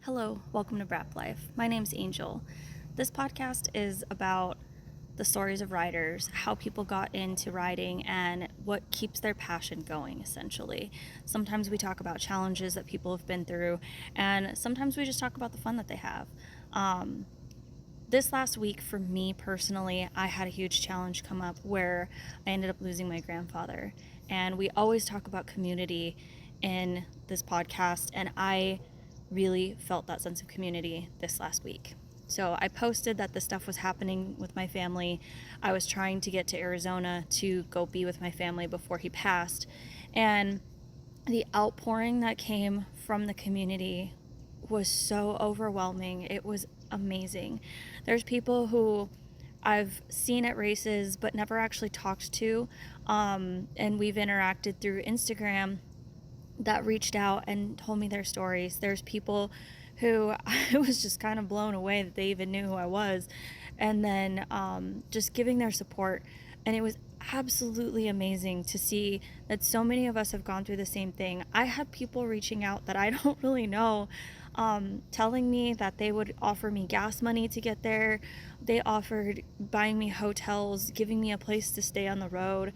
Hello, welcome to Brap Life. My name's Angel. This podcast is about the stories of riders, how people got into riding, and what keeps their passion going, essentially. Sometimes we talk about challenges that people have been through, and sometimes we just talk about the fun that they have. This last week, for me personally, I had a huge challenge come up where I ended up losing my grandfather. And we always talk about community in this podcast, and I really felt that sense of community this last week. So I posted that this stuff was happening with my family. I was trying to get to Arizona to go be with my family before he passed. And the outpouring that came from the community was so overwhelming. It was amazing. There's people who I've seen at races but never actually talked to, and we've interacted through Instagram that reached out and told me their stories. There's people who I was just kind of blown away that they even knew who I was, and then just giving their support. And it was absolutely amazing to see that so many of us have gone through the same thing. I had people reaching out that I don't really know, telling me that they would offer me gas money to get there. They offered buying me hotels, giving me a place to stay on the road.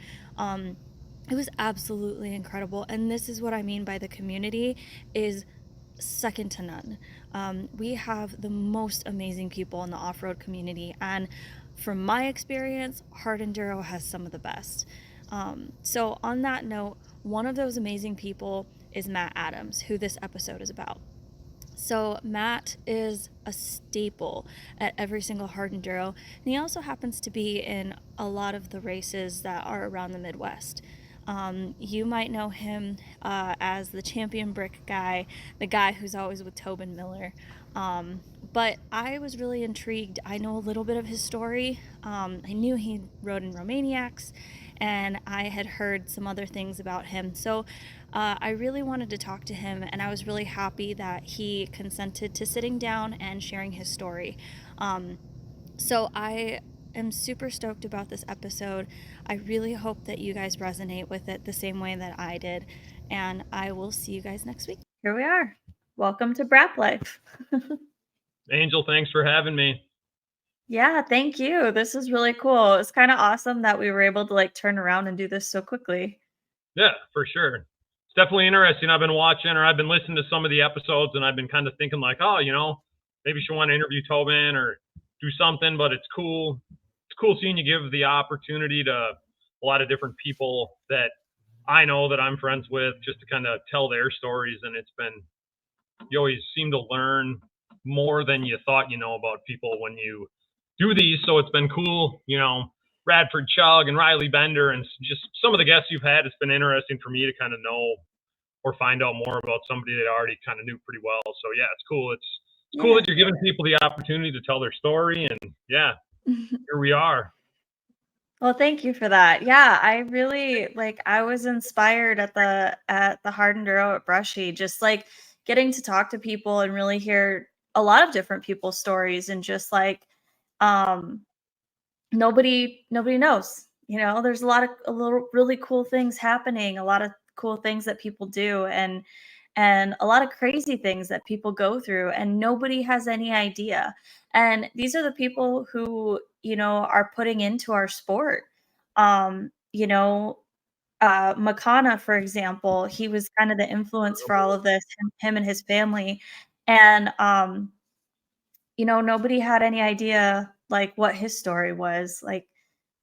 It was absolutely incredible. And this is what I mean by the community is second to none. We have the most amazing people in the off-road community, and from my experience, hard enduro has some of the best. So on that note, one of those amazing people is Matt Adams, who this episode is about. So Matt is a staple at every single hard enduro, and he also happens to be in a lot of the races that are around the Midwest. You might know him as the champion brick guy, the guy who's always with Tobin Miller. But I was really intrigued. I know a little bit of his story. I knew he rode in Romaniacs, and I had heard some other things about him. So I really wanted to talk to him, and I was really happy that he consented to sitting down and sharing his story. So I am super stoked about this episode. I really hope that you guys resonate with it the same way that I did, and I will see you guys next week. Here we are. Welcome to Brap Life. Angel, thanks for having me. Yeah, thank you. This is really cool. It's kind of awesome that we were able to turn around and do this so quickly. Yeah, for sure. It's definitely interesting. I've been watching or I've been listening to some of the episodes and I've been kind of thinking maybe she want to interview Tobin or do something, but it's cool. It's cool seeing you give the opportunity to a lot of different people that I know that I'm friends with just to kind of tell their stories. And you always seem to learn more than you thought you know about people when you do these. So it's been cool, Radford Chug and Riley Bender and just some of the guests you've had. It's been interesting for me to kind of know or find out more about somebody that I already kind of knew pretty well. So yeah, it's cool. It's cool that you're giving people the opportunity to tell their story, and yeah, here we are. Well, thank you for that. Yeah, I really I was inspired at the hard enduro at Brushy, just getting to talk to people and really hear a lot of different people's stories and just um nobody knows. There's a little really cool things happening, a lot of cool things that people do, and a lot of crazy things that people go through, and nobody has any idea. And these are the people who, are putting into our sport. Um, you know, Makana, for example, he was kind of the influence for all of this, him and his family. And nobody had any idea what his story was.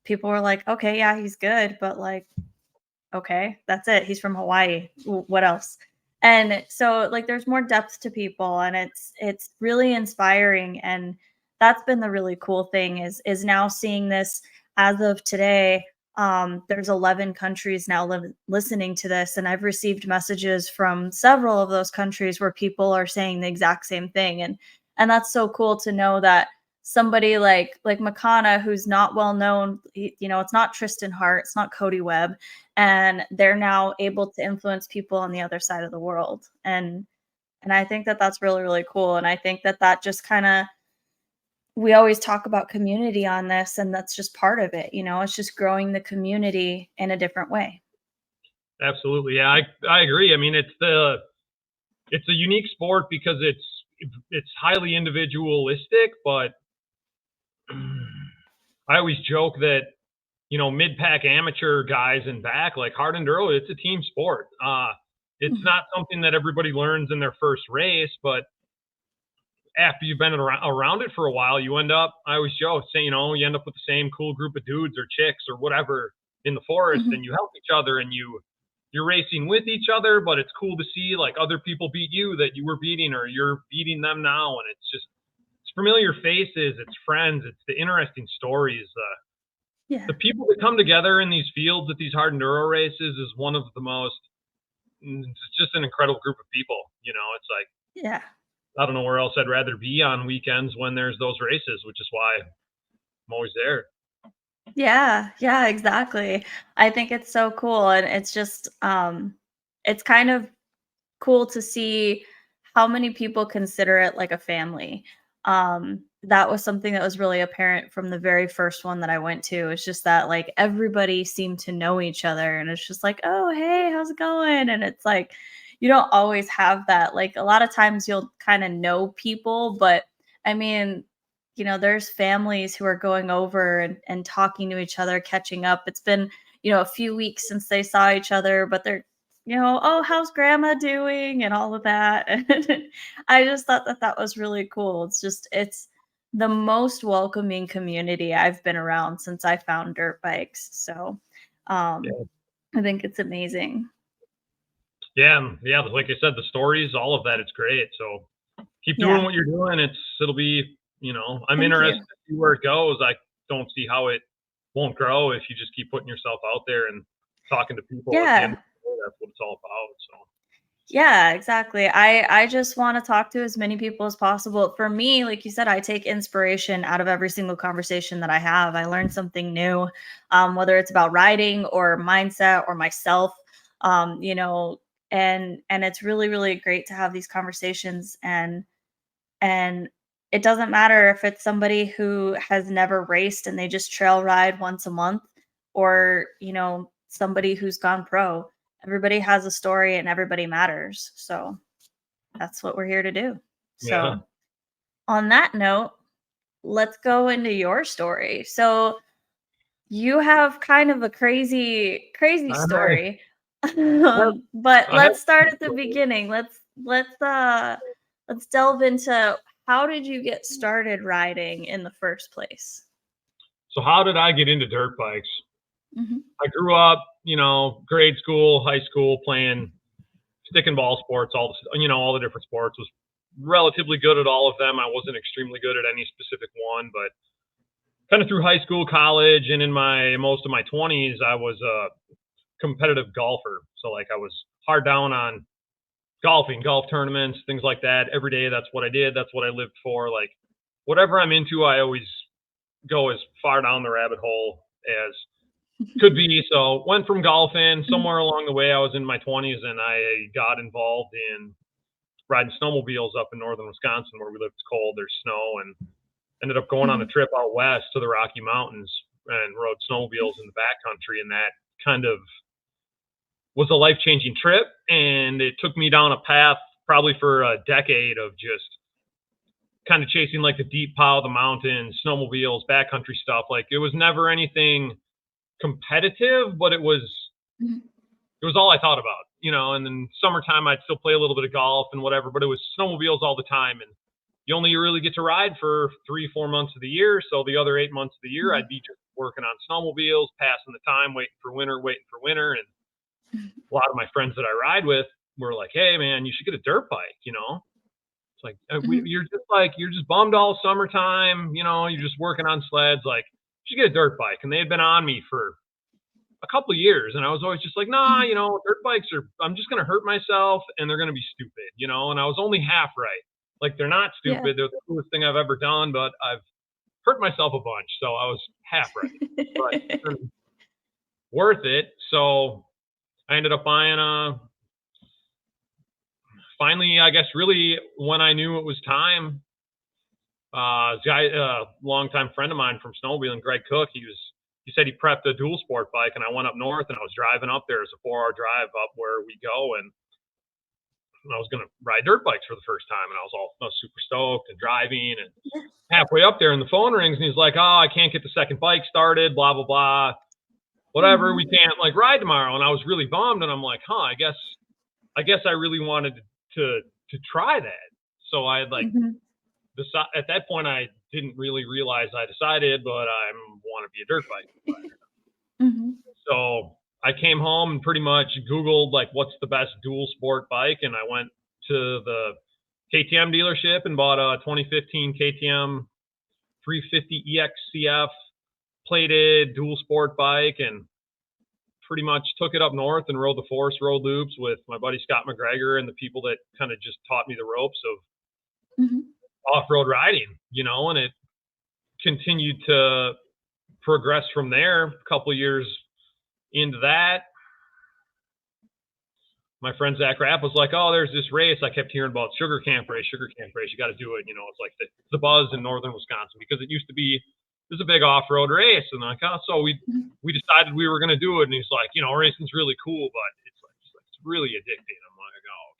People were like, okay, yeah, he's good, but okay, that's it. He's from Hawaii. What else? And so there's more depth to people, and it's really inspiring. And that's been the really cool thing is now seeing this as of today. There's 11 countries now listening to this, and I've received messages from several of those countries where people are saying the exact same thing. And that's so cool to know that somebody like Makana, who's not well known, it's not Tristan Hart, it's not Cody Webb, and they're now able to influence people on the other side of the world. And I think that that's really, really cool. And I think that that just kind of, we always talk about community on this, and that's just part of it. It's just growing the community in a different way. Absolutely. Yeah, I agree. I mean, it's a unique sport because it's highly individualistic, but I always joke that, mid-pack amateur guys and back, like hard enduro, it's a team sport. It's Mhm. not something that everybody learns in their first race, but after you've been around it for a while, you end up, I always joke, say, you end up with the same cool group of dudes or chicks or whatever in the forest, Mhm. and you help each other, and you're racing with each other, but it's cool to see like other people beat you that you were beating, or you're beating them now. And it's familiar faces, it's friends, it's the interesting stories. Yeah. The people that come together in these fields at these hard enduro races is one of the most, it's just an incredible group of people. It's like, Yeah. I don't know where else I'd rather be on weekends when there's those races, which is why I'm always there. Yeah, yeah, exactly. I think it's so cool, and it's just, it's kind of cool to see how many people consider it like a family. That was something that was really apparent from the very first one that I went to. It's just that like everybody seemed to know each other, and it's just like, oh, hey, how's it going? And it's like you don't always have that. Like a lot of times you'll kind of know people, but I mean, there's families who are going over and talking to each other, catching up. It's been, a few weeks since they saw each other, but they're "Oh, how's grandma doing?" and all of that. And I just thought that that was really cool. It's the most welcoming community I've been around since I found dirt bikes. So, um, Yeah, I think it's amazing. yeah. Like I said, the stories, all of that, it's great. So keep doing Yeah. what you're doing. It'll be, I'm Thank interested you. to see where it goes. I don't see how it won't grow if you just keep putting yourself out there and talking to people. At the end of Yeah. the day, that's what it's all about. So Yeah, exactly. I just want to talk to as many people as possible. For me, like you said, I take inspiration out of every single conversation that I have. I learn something new, whether it's about writing or mindset or myself. Um, you know, and it's really really great to have these conversations, and it doesn't matter if it's somebody who has never raced and they just trail ride once a month, or, somebody who's gone pro. Everybody has a story and everybody matters. So that's what we're here to do. yeah. So, on that note, let's go into your story. So, you have kind of a crazy, crazy All right. story. But I have let's start at the beginning. Let's delve into how did you get started riding in the first place? So how did I get into dirt bikes? Mhm. I grew up, grade school, high school, playing stick and ball sports, all the different sports. Was relatively good at all of them. I wasn't extremely good at any specific one, but kind of through high school, college, and in my most of my 20s, I was a competitive golfer. So like I was hard down on golfing, golf tournaments, things like that. Every day, that's what I did. That's what I lived for. Like whatever I'm into, I always go as far down the rabbit hole as could be. So went from golfing Mhm. somewhere along the way. I was in my 20s and I got involved in riding snowmobiles up in northern Wisconsin where we live. It's cold, there's snow, and ended up going on a Mhm. trip out west to the Rocky Mountains and rode snowmobiles in the backcountry. And that kind of was a life changing trip. And it took me down a path probably for a decade of just kind of chasing like the deep pile of the mountains, snowmobiles, backcountry stuff. Like it was never anything competitive, but Mhm. it was all I thought about. And then summertime, I'd still play a little bit of golf and whatever, but it was snowmobiles all the time. And you only really get to ride for 3, 4 months of the year. So the other 8 months of the year, Mhm. I'd be just working on snowmobiles, passing the time, waiting for winter, waiting for winter. And a lot of my friends that I ride with were like, "Hey, man, you should get a dirt bike." It's like Mhm. you're just bummed all summertime. You're just working on sleds. Like you should get a dirt bike. And they had been on me for a couple of years, and I was always just like, nah, Mhm. dirt bikes are, I'm just gonna hurt myself, and they're gonna be stupid. And I was only half right. Like they're not Yeah. stupid; they're the coolest thing I've ever done, but I've hurt myself a bunch, so I was half right. But worth it. So I ended up buying a. Finally, I guess really when I knew it was time, this guy, a longtime friend of mine from snowmobiling, Greg Cook, he said he prepped a dual sport bike, and I went up north and I was driving up there. It's a 4-hour drive up where we go, and I was gonna ride dirt bikes for the first time, and I was super stoked and driving, and Yeah. halfway up there, and the phone rings, and he's like, "Oh, I can't get the second bike started, blah blah blah, whatever. We Mhm. can't like ride tomorrow." And I was really bummed, and I'm like, "Huh, I guess I really wanted to try that." So I had like Mhm. at that point I didn't really realize I decided, but I want to be a dirt bike. Mhm. So I came home and pretty much Googled like what's the best dual sport bike, and I went to the KTM dealership and bought a 2015 KTM 350 EXCF plated dual sport bike, and pretty much took it up north and rode the forest road loops with my buddy Scott McGregor and the people that kind of just taught me the ropes of Mhm. off-road riding, and it continued to progress from there. A couple of years into that, my friend Zach Rapp was like, "Oh, there's this race I kept hearing about, Sugar Camp Race. You got to do it. It's like the buzz in northern Wisconsin because it used to be there's a big off-road race." And I'm like, "Oh," so Mhm. we decided we were going to do it. And he's like, "Racing's really cool, but it's really addicting." I'm like, "Oh,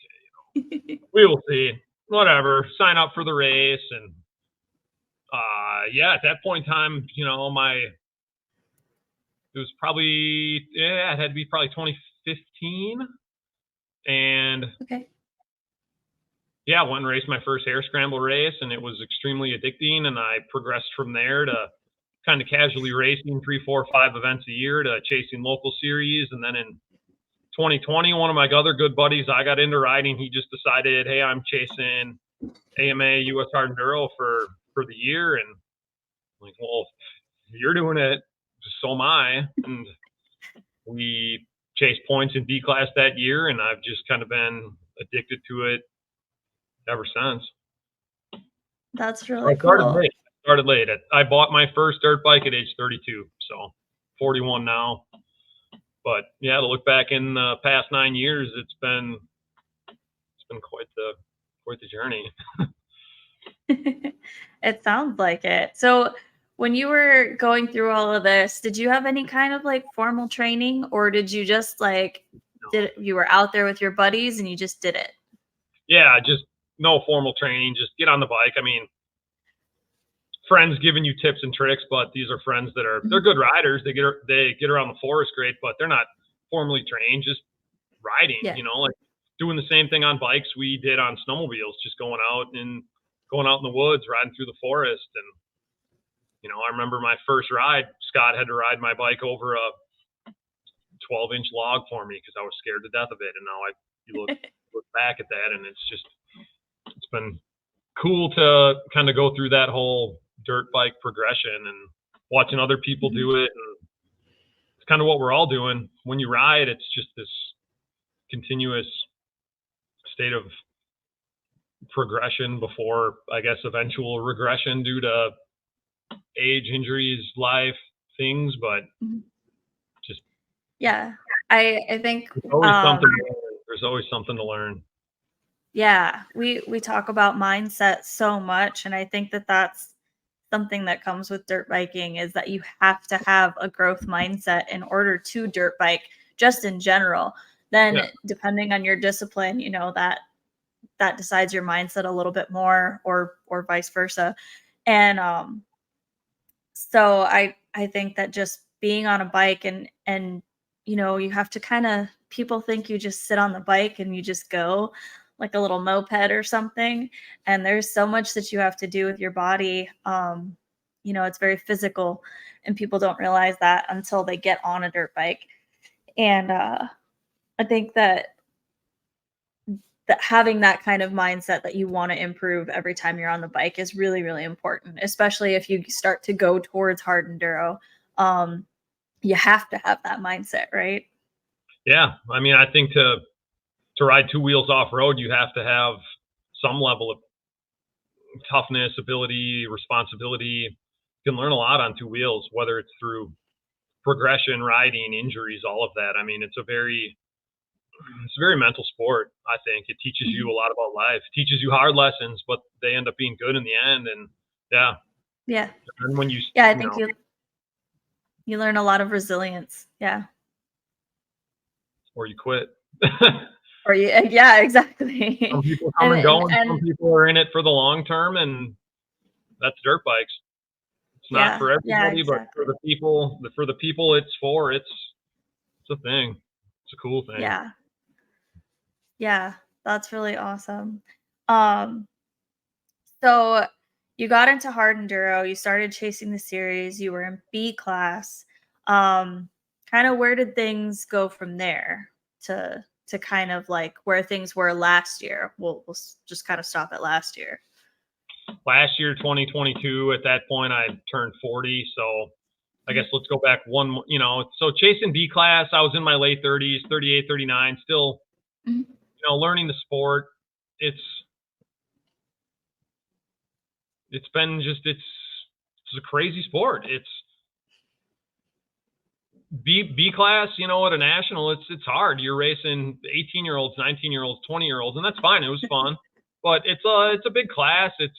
okay, we will see. Whatever. Sign up for the race." And yeah, at that point in time, it was probably it had to be probably 2015, and Okay. yeah, went and raced my first air scramble race, and it was extremely addicting. And I progressed from there to kind of casually racing 3, 4, 5 events a year to chasing local series. And then in 2020, one of my other good buddies, I got into riding. He just decided, hey, I'm chasing AMA US Hard Enduro for the year. And I'm like, well, if you're doing it, so am I. And we chased points in D class that year, and I've just kind of been addicted to it ever since. That's So I really started cool. late. I bought my first dirt bike at age 32, so 41 now. But yeah, to look back in the past 9 years, it's been quite the journey. It sounds like it. So, when you were going through all of this, did you have any kind of like formal training, or did you just like you were out there with your buddies and you just did it? Yeah, just no formal training. Just get on the bike. I mean, friends giving you tips and tricks, but these are friends that they're Mhm. good riders. They get around the forest great, but they're not formally trained. Just riding, Yeah. like doing the same thing on bikes we did on snowmobiles, just going out in the woods, riding through the forest. And I remember my first ride, Scott had to ride my bike over a 12-inch log for me because I was scared to death of it. And now you look back at that, and it's been cool to kind of go through that whole dirt bike progression and watching other people Mhm. do it. And it's kind of what we're all doing. When you ride, it's just this continuous state of progression before, I guess, eventual regression due to age, injuries, life, things. But Mhm. just Yeah. I think there's always something. To learn. There's always something to learn. yeah, we talk about mindset so much, and I think that that's something that comes with dirt biking is that you have to have a growth mindset in order to dirt bike just in general. Then Yeah, depending on your discipline, that decides your mindset a little bit more or vice versa. And so I think that just being on a bike and you have to kind of people think you just sit on the bike and you just go like a little moped or something, and there's so much that you have to do with your body. It's very physical, and people don't realize that until they get on a dirt bike. And I think that having that kind of mindset that you want to improve every time you're on the bike is really, really important, especially if you start to go towards hard enduro. Um, you have to have that mindset, right? yeah. I mean, I think to ride two wheels off road, you have to have some level of toughness, ability, responsibility. You can learn a lot on two wheels, whether it's through progression, riding, injuries, all of that. I mean, it's a very mental sport. I think it teaches you Mhm. a lot about life. It teaches you hard lessons, but they end up being good in the end. And yeah, Yeah. and when you Yeah, I you think know, you learn a lot of resilience. Yeah. or you quit. Or yeah, exactly. Some people come And and go, and and some and people are in it for the long term, and that's dirt bikes. It's not yeah, for yeah, everybody, but exactly. for the people it's for, it's a thing. It's a cool thing. Yeah, yeah, that's really awesome. Um, so you got into hard enduro, you started chasing the series, you were in B class. Um, Kind of where did things go from there to kind of like where things were last year? We'll just kind of stop at last year. Last year, 2022, at that point I turned 40, so I guess Mhm, let's go back so chasing B class, I was in my late 30s, 38, 39, still, mhm. learning the sport. It's it's been just it's a crazy sport. It's B class, at a national, it's hard. You're racing 18-year-olds, 19-year-olds, 20-year-olds, and that's fine. It was fun, but it's a big class. It's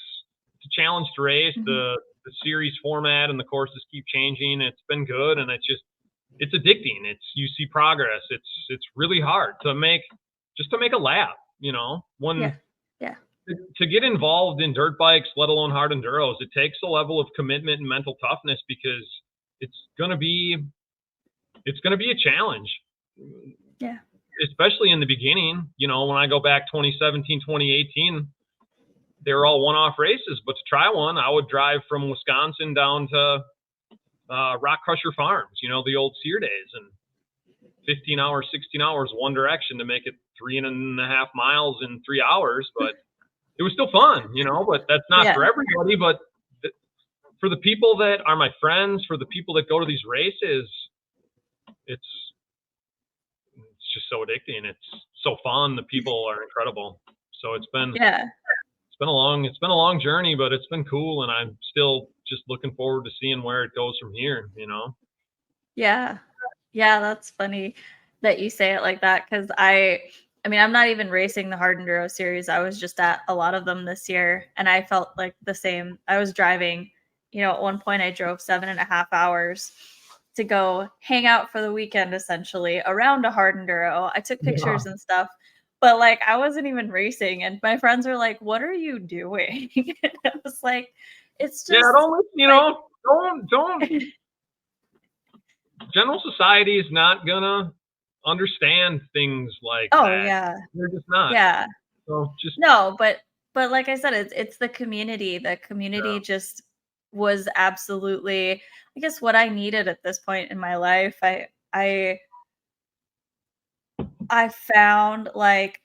a challenge to race. Mhm. The series format and the courses keep changing. It's been good, and it's addicting. You see progress. It's really hard to make a lap. Yeah. When Yeah. to get involved in dirt bikes, let alone hard enduros, it takes a level of commitment and mental toughness because it's gonna be it's going to be a challenge, Yeah. especially in the beginning. When I go back 2017, 2018, they were all one-off races. But to try one, I would drive from Wisconsin down to Rock Crusher Farms, the old Sear days, and 15 hours, 16 hours one direction to make it 3.5 miles in 3 hours. But it was still fun, but that's not Yeah. for everybody. But for the people that are my friends, for the people that go to these races, it's just so addicting. It's so fun. The people are incredible. So Yeah. it's been a long journey, but it's been cool, and I'm still just looking forward to seeing where it goes from here. Yeah. Yeah, that's funny that you say it like that because I mean, I'm not even racing the hard enduro series. I was just at a lot of them this year and I felt like the same. I was driving, at one point I drove 7.5 hours to go hang out for the weekend essentially around a hard enduro. I took Yeah. pictures and stuff, but like I wasn't even racing. And my friends were like, "What are you doing?" And I was like, it's Yeah, just don't like don't general society is not gonna understand things like oh that. yeah. They're just not. Yeah. So just No, but like I said, it's the community. The community yeah. just was absolutely, I guess, what I needed at this point in my life. I found like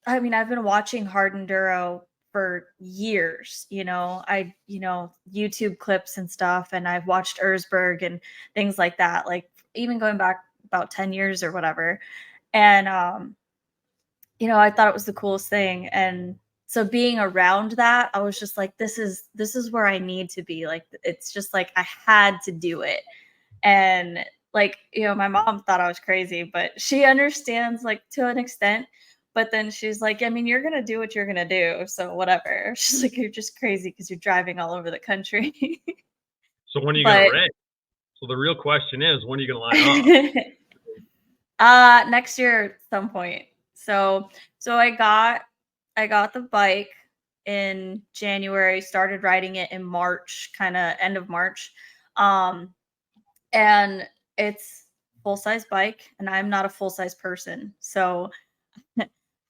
I mean, I've been watching hard enduro for years, YouTube clips and stuff, and I've watched Erzberg and things like that, like even going back about 10 years or whatever. And I thought it was the coolest thing, and so being around that, I was just like, this is where I need to be, like, it's just like I had to do it, and, like, my mom thought I was crazy, but she understands, like, to an extent, but then she's like, "I mean, you're gonna do what you're gonna do, so whatever." She's like, "You're just crazy because 'cause you're driving all over the country." So when are you gonna But race? So the real question is, when are you gonna line up? Next year at some point. So I got the bike in January, started riding it in March, kinda end of March. Um, and it's full-size bike, and I'm not a full-size person. So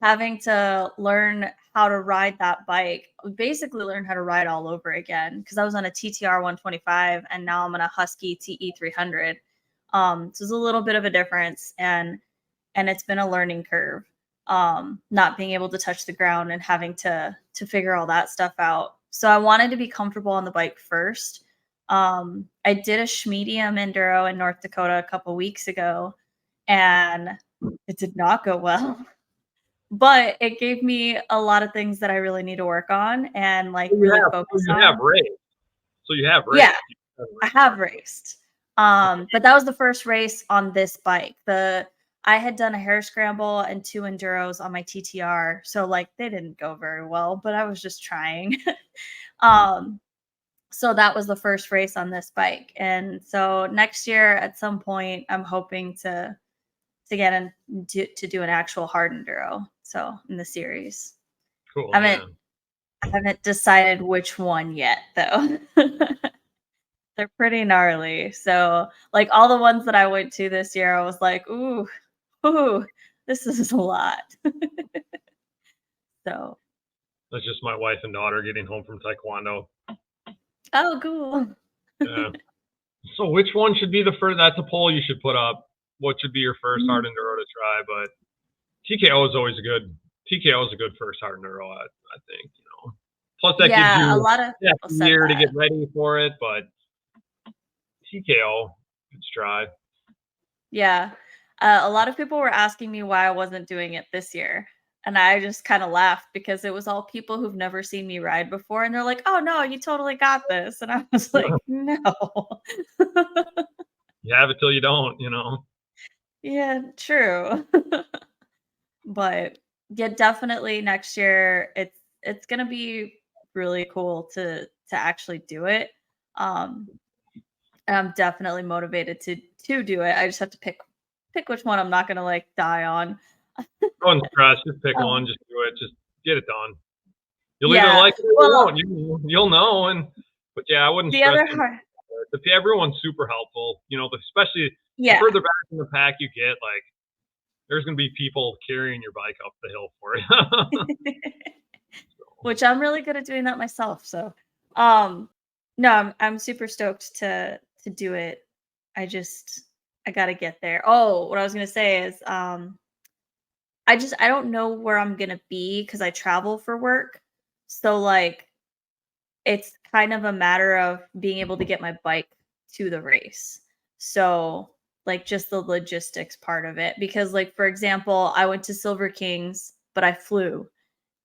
having to learn how to ride that bike, basically learn how to ride all over again because I was on a TTR 125 and now I'm on a Husky TE 300. So it's a little bit of a difference, and it's been a learning curve. Not being able to touch the ground and having to figure all that stuff out. So I wanted to be comfortable on the bike first. I did a schmedium enduro in North Dakota a couple weeks ago, and it did not go well. But it gave me a lot of things that I really need to work on and, like, really So focus you have on. race. So you have Yeah, race. You have I race have cars. raced. Okay. But that was the first race on this bike. I had done a hare scramble and 2 enduros on my TTR, so, like, they didn't go very well, but I was just trying. Um, so that was the first race on this bike, and so next year at some point, I'm hoping to get in to do an actual hard enduro. So in the series, Cool. I Yeah. haven't I haven't decided which one yet though. They're pretty gnarly. So like all the ones that I went to this year, I was like, ooh, this is a lot. So That's just my wife and daughter getting home from taekwondo. oh, cool. Yeah. So which one should be the first? That's a poll you should put up. What should be your first hard Mm, enduro to try? But TKO is always a good. TKO is a good first hard enduro. I think Plus that gives yeah, a you lot of a people said year to get that. ready for it. But TKO, good try. Yeah. A lot of people were asking me why I wasn't doing it this year. And I just kind of laughed because it was all people who've never seen me ride before. And they're like, oh, no, you totally got this. And I was like, no. You have it till you don't. Yeah, true. But yeah, definitely next year it's gonna be really cool to actually do it. Um, and I'm definitely motivated to do it. I just have to pick which one I'm not gonna like die on. Don't stress. Just pick one. Um, Just do it. Just get it done. You'll either yeah. like it or you Well, won't. You'll know. But yeah, I wouldn't the stress other too hard, much. Everyone's super helpful. Especially the yeah. further back in the pack you get, like there's gonna be people carrying your bike up the hill for you. Which I'm really good at doing that myself. So, um, no, I'm super stoked to do it. I just I gotta get there. Oh, what I was gonna say is, I don't know where I'm gonna be because I travel for work. So like it's kind of a matter of being able to get my bike to the race. So like just the logistics part of it. Because like for example, I went to Silver Kings, but I flew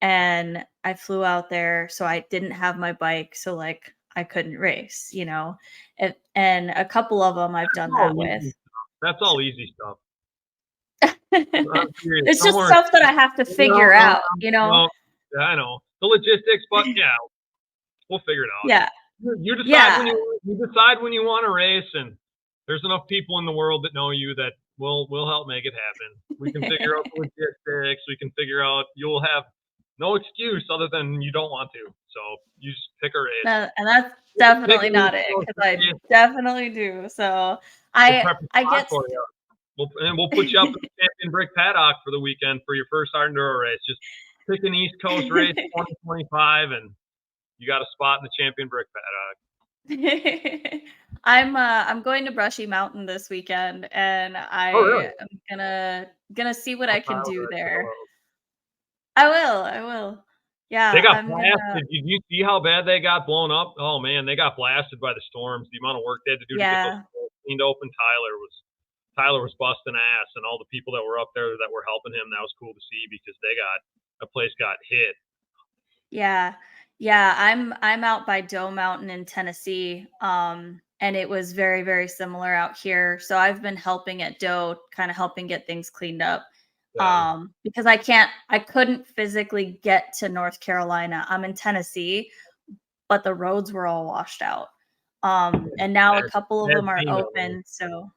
out there, so I didn't have my bike, so like I couldn't race, and a couple of them I've That's done all that with. easy stuff. That's all easy stuff. I'm serious. It's Don't just worry. stuff that I have to No, figure no, out, no. Yeah, I know the logistics, but yeah, we'll figure it out. Yeah. You decide when Yeah. you decide when you want to race, and there's enough people in the world that know you that will help make it happen. We can figure out the logistics. We can figure out you'll have no excuse other than you don't want to. So you just pick a race. No, and that's Pick definitely an East not it Coast because I race. definitely do. So We'll I prep a I spot get for you. We'll put you up in the Champion Brick Paddock for the weekend for your first hard enduro race. Just pick an East Coast race 2025, and you got a spot in the Champion Brick Paddock. I'm going to Brushy Mountain this weekend and Oh, really? I am gonna see what I I'll can Tyler do that say there. hello. I will. They Yeah, got I'm gonna blasted. Did you see how bad they got blown up? Oh man, they got blasted by the storms. The amount of work they had to do to get those yeah. cleaned open. Tyler was busting ass, and all the people that were up there that were helping him. That was cool to see because a place got hit. Yeah. Yeah, I'm out by Doe Mountain in Tennessee, and it was very, very similar out here. So I've been helping at Doe, kind of helping get things cleaned up. Yeah, Because I couldn't physically get to North Carolina. I'm in Tennessee, but the roads were all washed out. And now a bad, couple of bad them are scene down there. open. So,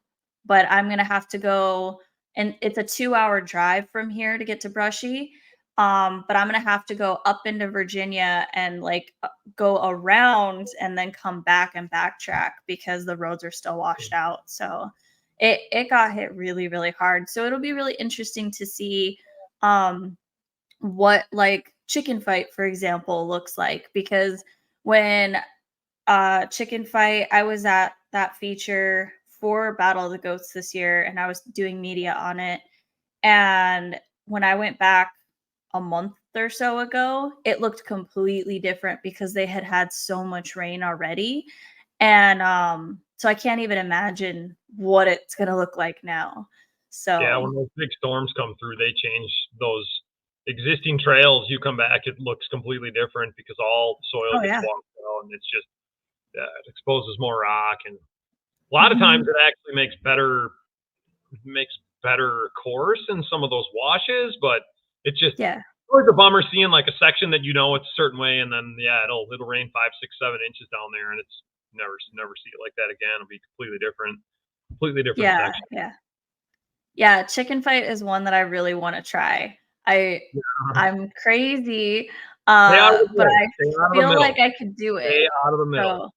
but I'm gonna have to go, and it's a 2 hour drive from here to get to Brushy. But I'm gonna have to go up into Virginia and like go around and then come back and backtrack because the roads are still washed out. So it got hit really, really hard. So it'll be really interesting to see um what like chicken fight, for example, looks like because when chicken fight, I was at that feature for Battle of the Goats this year and I was doing media on it. And when I went back a month or so ago, it looked completely different because they had had so much rain already. And so I can't even imagine what it's going to look like now. Yeah, So, when those big storms come through, they change those existing trails. You come back, it looks completely different because all soil oh gets yeah. washed out, and it's just it exposes more rock, and a lot of times Mhm. it actually makes better course in some of those washes, but it's just Yeah. always a bummer seeing like a section that it's a certain way, and then yeah, it'll rain 5, 6, 7 inches down there, and it's never see it like that again. It'll be completely different Yeah, section. yeah. Yeah, chicken fight is one that I really wanna try. I I'm crazy, Stay out of the but middle. I Stay out of the feel like middle. I could do it. Stay out of the middle. So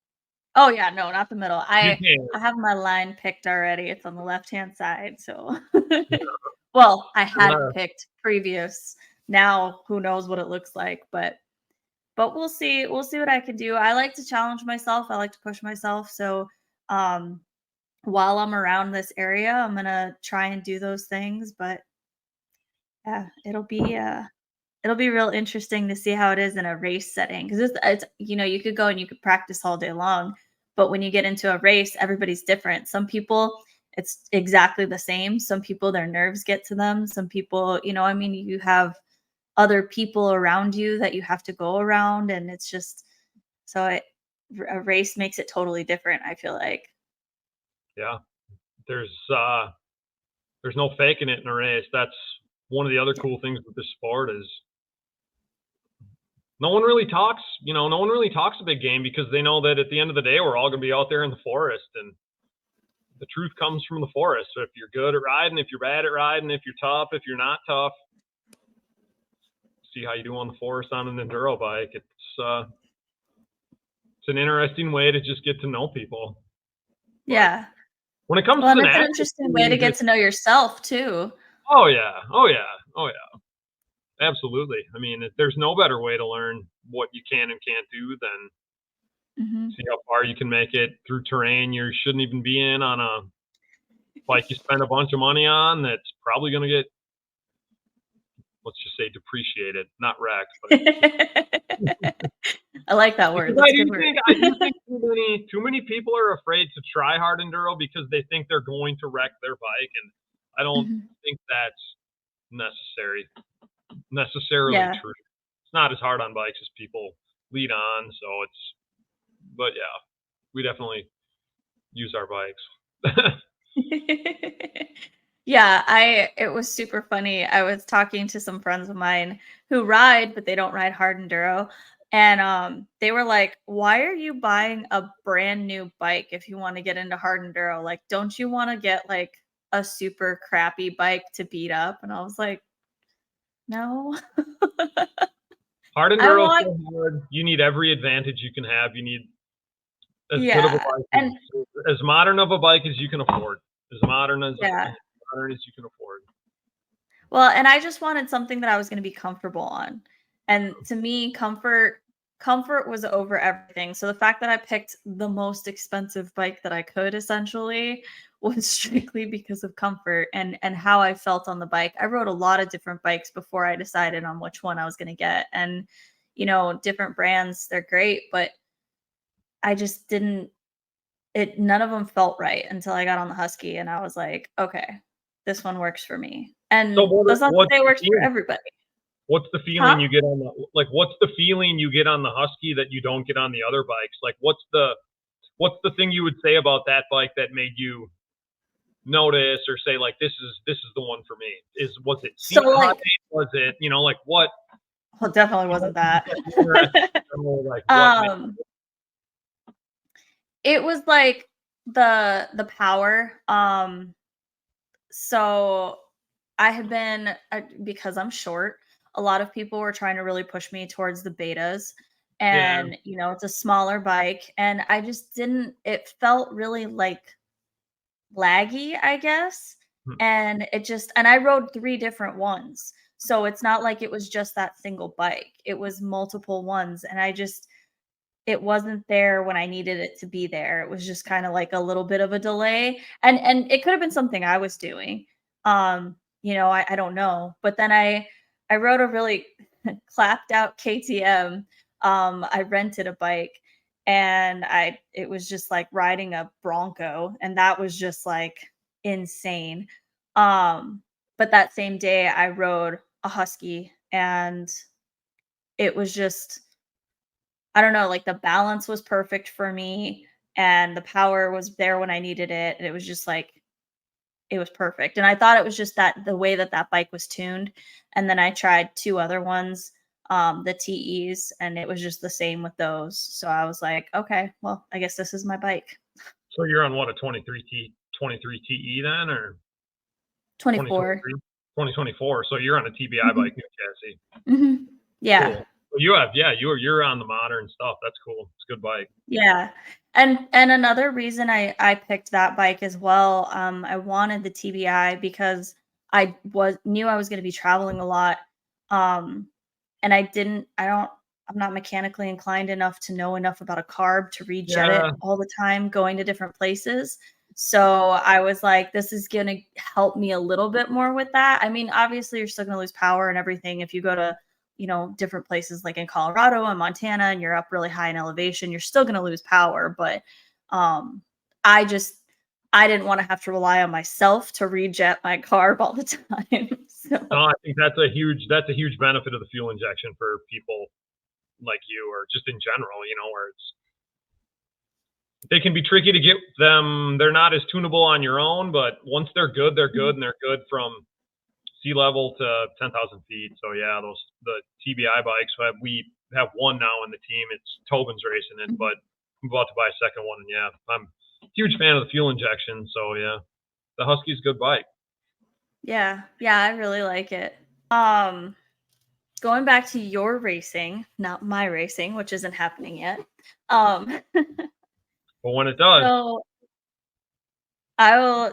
oh, yeah, no, not the middle. You I can. I have my line picked already, it's on the left-hand side, so well, I I'm had it not picked previous. Now, who knows what it looks like, but we'll see what I can do. I like to challenge myself, I like to push myself, so, um, while I'm around this area, I'm gonna try and do those things, but yeah, it'll be real interesting to see how it is in a race setting because it's you could go and you could practice all day long, but when you get into a race, everybody's different. Some people, it's exactly the same. Some people, their nerves get to them. Some people, I mean, you have other people around you that you have to go around, and it's just so a race makes it totally different, I feel like. yeah. There's uh there's no faking it in a race. That's one of the other Yeah. cool things with this sport is no one really talks, no one really talks a big game because they know that at the end of the day we're all gonna be out there in the forest and the truth comes from the forest. So if you're good at riding, if you're bad at riding, if you're tough, if you're not tough, see how you do on the forest on an enduro bike. It's an interesting way to just get to know people. But Yeah. when it comes Well, to and the it's an natural interesting way to series, get it's to know yourself too. oh yeah, oh yeah, oh yeah, absolutely. I mean, there's no better way to learn what you can and can't do than Mhm. see how far you can make it through terrain you shouldn't even be in on a bike you spend a bunch of money on that's probably going to get, let's just say, depreciated, not wrecked, but I like that because word, that's a good word. I do think too many people are afraid to try hard enduro because they think they're going to wreck their bike, and I don't Mhm. think that's necessarily Yeah. true. It's not as hard on bikes as people lead on, so but yeah, we definitely use our bikes. Yeah, it was super funny. I was talking to some friends of mine who ride, but they don't ride hard enduro, and, they were like, "Why are you buying a brand new bike if you wanna get into hard enduro? Like, don't you wanna get, like, a super crappy bike to beat up?" And I was like, "No." Hard I enduro is want so hard. You need every advantage you can have. You need as good of a yeah, bike and as modern of a bike as you can afford. As modern yeah. as you can afford. Well, and I just wanted something that I was gonna be comfortable on. And to me, comfort was over everything. So the fact that I picked the most expensive bike that I could essentially was strictly because of comfort and how I felt on the bike. I rode a lot of different bikes before I decided on which one I was gonna get. And different brands, they're great, but I just didn't it none of them felt right until I got on the Husky and I was like, "Okay, this one works for me." So And that's not to what's say it the works for feeling? everybody. What's the feeling Huh? you get on the what's the feeling you get on the Husky that you don't get on the other bikes? Like what's the thing you would say about that bike that made you notice or say like this is the one for me? Was it So, seat height? like Was it, like what well, it definitely you know, wasn't that. get me interested to know like what made Um, it was, like, the power, so I had been because I'm short, a lot of people were trying to really push me towards the betas, yeah. and, it's a smaller bike, and I just didn't it felt really, like, laggy, I guess, Hmm. and I rode 3 different ones, so it's not like it was just that single bike, it was multiple ones, and it wasn't there when I needed it to be there. It was just kinda like a little bit of a delay, and it could have been something I was doing. I don't know, but then I rode a really clapped out KTM. I rented a bike, and I it was just like riding a Bronco, and that was just, like, insane. But that same day, I rode a Husky, and it was just I don't know, like, the balance was perfect for me, and the power was there when I needed it, and it was just, like it was perfect, and I thought it was just that the way that that bike was tuned, and then I tried 2 other ones, the TEs, and it was just the same with those, so I was like, "Okay, well, I guess this is my bike." So you're on what, a 23 TE then, or 24. 2023? 2024. So you're on a TBI Mhm. bike, new chassis. Mhm. Yeah. Cool. Well, you have, yeah, you're on the modern stuff. That's cool. It's a good bike. Yeah. And another reason I picked that bike as well, I wanted the TBI because I was knew I was gonna be traveling a lot. Um, and I'm not mechanically inclined enough to know enough about a carb to rejet it Yeah, all the time going to different places. So I was like, this is gonna help me a little bit more with that. I mean, obviously you're still gonna lose power and everything if you go to different places like in Colorado and Montana and you're up really high in elevation, you're still going to lose power. But um, I just, I didn't want to have to rely on myself to rejet my carb all the time. no, So, I think that's a huge benefit of the fuel injection for people like you, or just in general, where they can be tricky to get them. They're not as tunable on your own, but once they're good, and they're good from sea level to 10,000 feet. So yeah, the TBI bikes. We have one now in the team. It's Tobin's racing it, but I'm about to buy a second one. And yeah, I'm a huge fan of the fuel injection. So yeah, the Husky's a good bike. yeah, yeah, I really like it. Um, Going back to your racing, not my racing, which isn't happening yet. Um, But when it does, so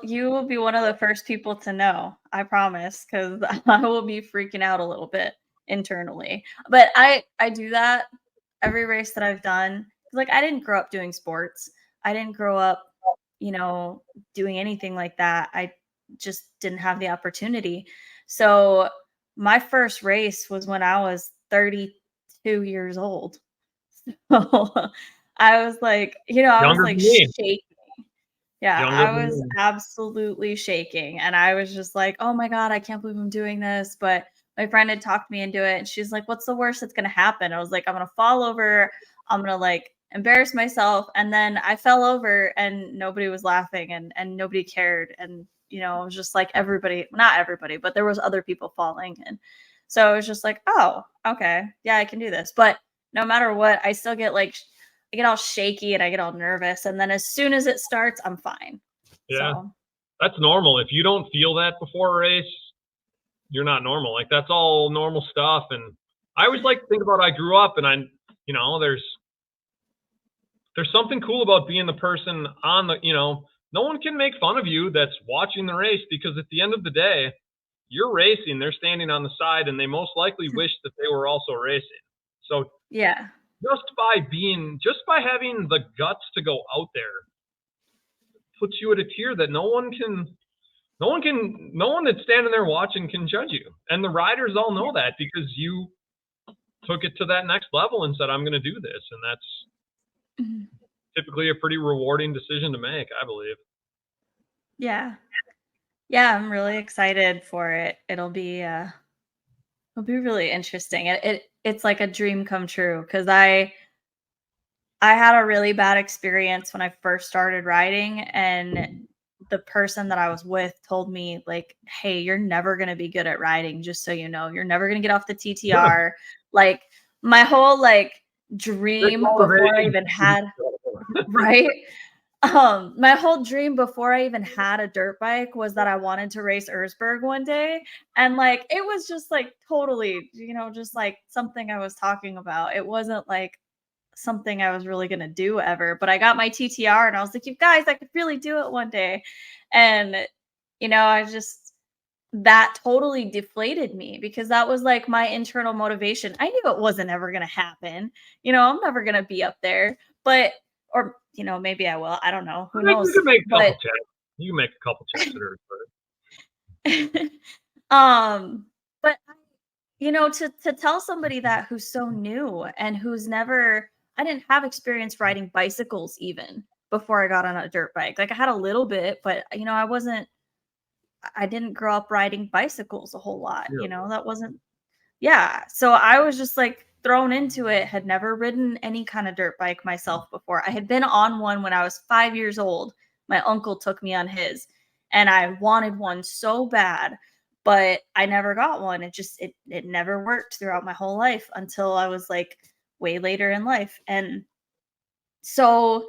you will be one of the first people to know, I promise, because I will be freaking out a little bit internally. But I do that every race that I've done. Like I didn't grow up doing sports. I didn't grow up, you know, doing anything like that. I just didn't have the opportunity. So my first race was when I was 32 years old. So I was like, I was younger like than me, shaking. Yeah, younger I than was me. absolutely shaking, and I was just like, "Oh my god, I can't believe I'm doing this," but my friend had talked me into it, and she's like, "What's the worst that's gonna happen?" I was like, "I'm gonna fall over, I'm gonna, like, embarrass myself," and then I fell over, and nobody was laughing, and nobody cared, and, it was just like everybody not everybody, but there was other people falling, and so I was just like, "Oh, okay, yeah, I can do this," but no matter what, I still get, like, I get all shaky and I get all nervous, and then as soon as it starts, I'm fine. Yeah, So, that's normal. If you don't feel that before a race, you're not normal. Like that's all normal stuff. And I always like to think about I grew up, and there's something cool about being the person on the, no one can make fun of you that's watching the race, because at the end of the day, you're racing, they're standing on the side, and they most likely wish that they were also racing. So yeah. just by having the guts to go out there puts you at a tier that no one that's standing there watching can judge you. And the riders all Yeah. know that because you took it to that next level and said, I'm going to do this. And that's Mhm. typically a pretty rewarding decision to make, I believe. Yeah. Yeah, I'm really excited for it. It'll be really interesting. It's like a dream come true because I had a really bad experience when I first started riding, and the person that I was with told me, like, "Hey, you're never gonna be good at riding, just so you know. You're never gonna get off the Yeah. TTR." Like, my whole, like, Great dream before I motivation. even had right? My whole dream before I even had a dirt bike was that I wanted to race Erzberg one day, and, like, it was just, like, totally, just, like, something I was talking about. It wasn't, like, something I was really gonna do ever, but I got my TTR and I was like, "You guys, I could really do it one day." And, I just that totally deflated me because that was like my internal motivation. I knew it wasn't ever gonna happen. I'm never gonna be up there, but or maybe I will. I don't know. I Who think you knows? can make a couple But checks. You can make a couple checks at her. um, but to tell somebody that who's so new and who's never I didn't have experience riding bicycles even before I got on a dirt bike. Like I had a little bit, but I didn't grow up riding bicycles a whole lot, that wasn't yeah. So I was just like thrown into it, had never ridden any kind of dirt bike myself before. I had been on one when I was 5 years old. My uncle took me on his, and I wanted one so bad, but I never got one. It never worked throughout my whole life until I was like way later in life. And so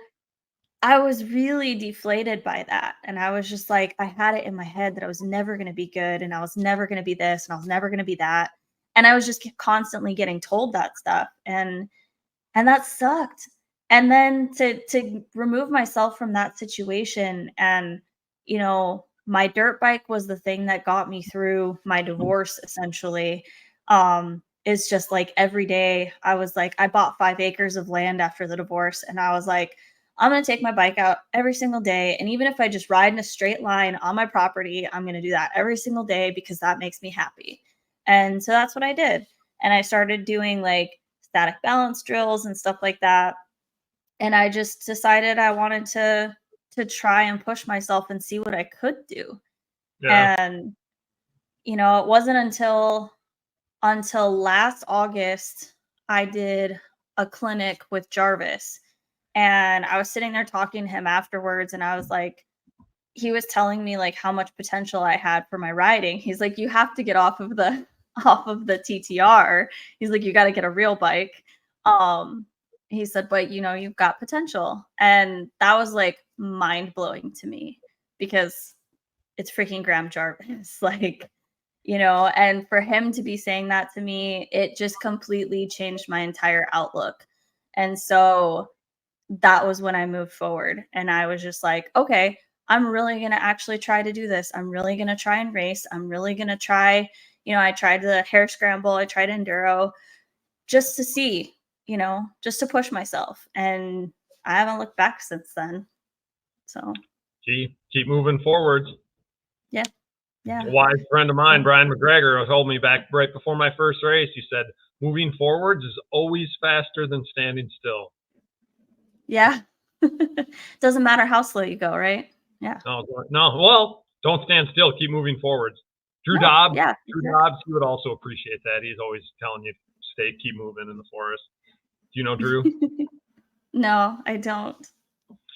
I was really deflated by that, and I was just like, I had it in my head that I was never gonna be good, and I was never gonna be this, and I was never gonna be that, and I was just constantly getting told that stuff, and that sucked. And then to remove myself from that situation, and my dirt bike was the thing that got me through my divorce essentially. Is just like every day I was like, I bought 5 acres of land after the divorce, and I was like, I'm going to take my bike out every single day, and even if I just ride in a straight line on my property, I'm going to do that every single day because that makes me happy. And so that's what I did. And I started doing like static balance drills and stuff like that. And I just decided I wanted to try and push myself and see what I could do. Yeah. And it wasn't until last August I did a clinic with Jarvis. And I was sitting there talking to him afterwards, and I was like, he was telling me like how much potential I had for my riding. He's like, you have to get off of the off of the TTR. He's like, you got to get a real bike. Um, he said, but you've got potential. And that was like mind blowing to me because it's freaking Graham Jarvis. Like, and for him to be saying that to me, it just completely changed my entire outlook. And so that was when I moved forward, and I was just like, okay, I'm really going to actually try to do this. I'm really going to try and race. I'm really going to try, I tried the hair scramble, I tried enduro just to see, just to push myself. And I haven't looked back since then. So, Keep moving forwards. yeah. A Yeah. wise friend of mine, Yeah. Brian McGregor, told me back right before my first race, he said, moving forwards is always faster than standing still. Yeah. Doesn't matter how slow you go, right? Yeah. No, no, well, don't stand still. Keep moving forwards. Drew No, Dobbs, yeah, Drew exactly. Dobbs, he would also appreciate that. He's always telling you, keep moving in the forest. Do you know Drew? No, I don't.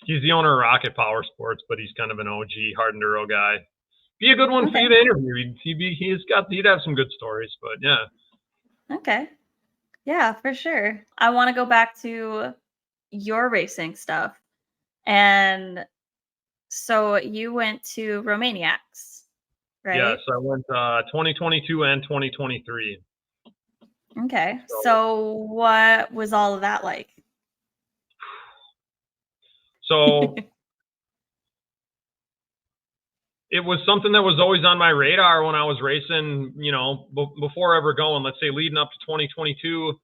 He's the owner of Rocket Power Sports, but he's kind of an OG hard enduro guy. Be a good one for Okay. you to interview. He'd have some good stories, but yeah. Okay. Yeah, for sure. I want to go back to your racing stuff. And so you went to Romaniacs, Yes, right? I went 2022 and 2023. Okay. So, So what was all of that like? so it was something that was always on my radar when I was racing, before ever going, let's say leading up to 2022,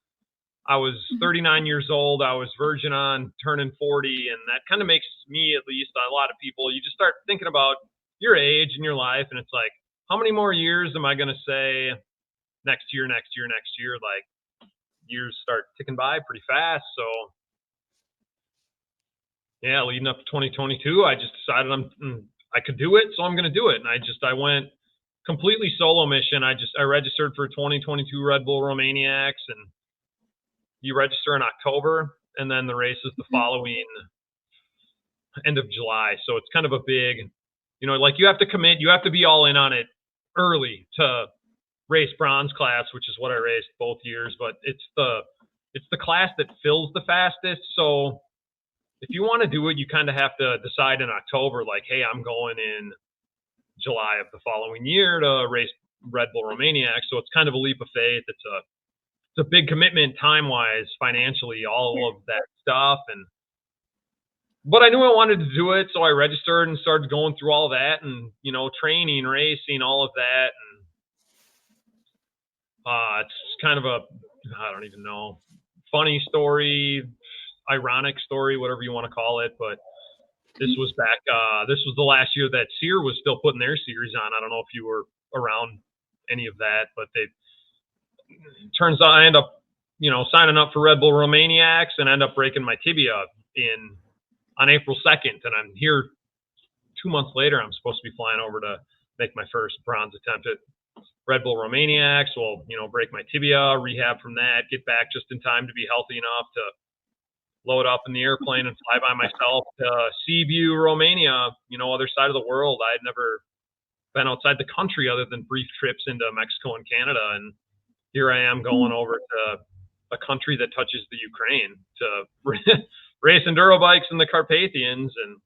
I was Mhm. 39 years old. I was verging on turning 40. And that kind of makes me, at least, a lot of people, you just start thinking about your age and your life. And it's like, how many more years am I going to say next year, next year, next year? Like, years start ticking by pretty fast. So, yeah, leading up to 2022, I just decided I could do it, so I'm going to do it. And I went completely solo mission. I registered for 2022 Red Bull Romaniacs, and you register in October, and then the race is the Mhm. following end of July. So it's kind of a big, like you have to commit, you have to be all in on it early to race bronze class, which is what I raced both years. But it's the class that fills the fastest. So if you want to do it, you kind of have to decide in October, like, hey, I'm going in July of the following year to race Red Bull Romaniac. So it's kind of a leap of faith. It's a big commitment time wise, financially, Yeah. all of that stuff. And but I knew I wanted to do it, so I registered and started going through all that, and training, racing, all of that. And it's kind of a, I don't even know, funny story, ironic story, whatever you want to call it. But this Mhm. was back. This was the last year that Sear was still putting their series on. I don't know if you were around any of that, but they turns out I end up, signing up for Red Bull Romaniacs and end up breaking my tibia in on April 2nd, and I'm here 2 months later. I'm supposed to be flying over to make my first bronze attempt at Red Bull Romaniacs. Will break my tibia, rehab from that, get back just in time to be healthy enough to load up in the airplane and fly by myself to Seaview, Romania, other side of the world. I had never been outside the country other than brief trips into Mexico and Canada. And here I am going over to a country that touches the Ukraine to race enduro bikes in the Carpathians, and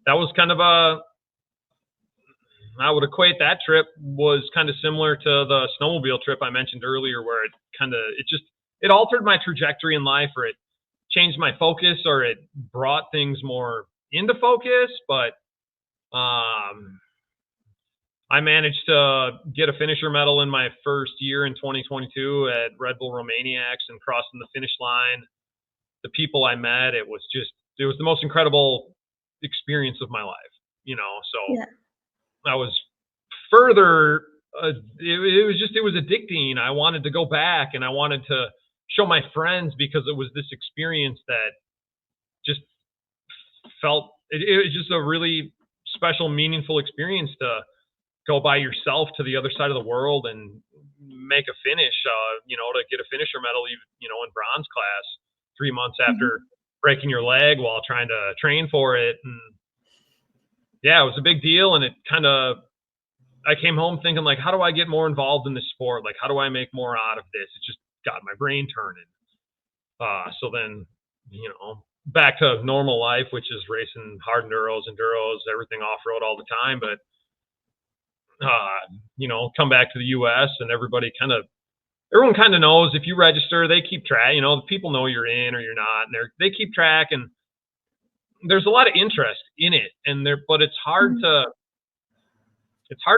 that was kind of a, I would equate that trip was kind of similar to the snowmobile trip I mentioned earlier, where it altered my trajectory in life, or it changed my focus, or it brought things more into focus. But I managed to get a finisher medal in my first year in 2022 at Red Bull Romaniacs, and crossing the finish line. The people I met, it was the most incredible experience of my life, So Yeah. I was further, it was addicting. I wanted to go back, and I wanted to show my friends, because it was this experience that just it was just a really special, meaningful experience to go by yourself to the other side of the world and make a finish, to get a finisher medal, in bronze class 3 months Mhm. after breaking your leg while trying to train for it. And yeah, it was a big deal. And I came home thinking, like, how do I get more involved in this sport? Like, how do I make more out of this? It just got my brain turning. So then, back to normal life, which is racing hard enduros, everything off road all the time. But come back to the U.S. and everyone kind of knows if you register, they keep track. The people know you're in or you're not, and they keep track. And there's a lot of interest in it, but Mhm. it's hard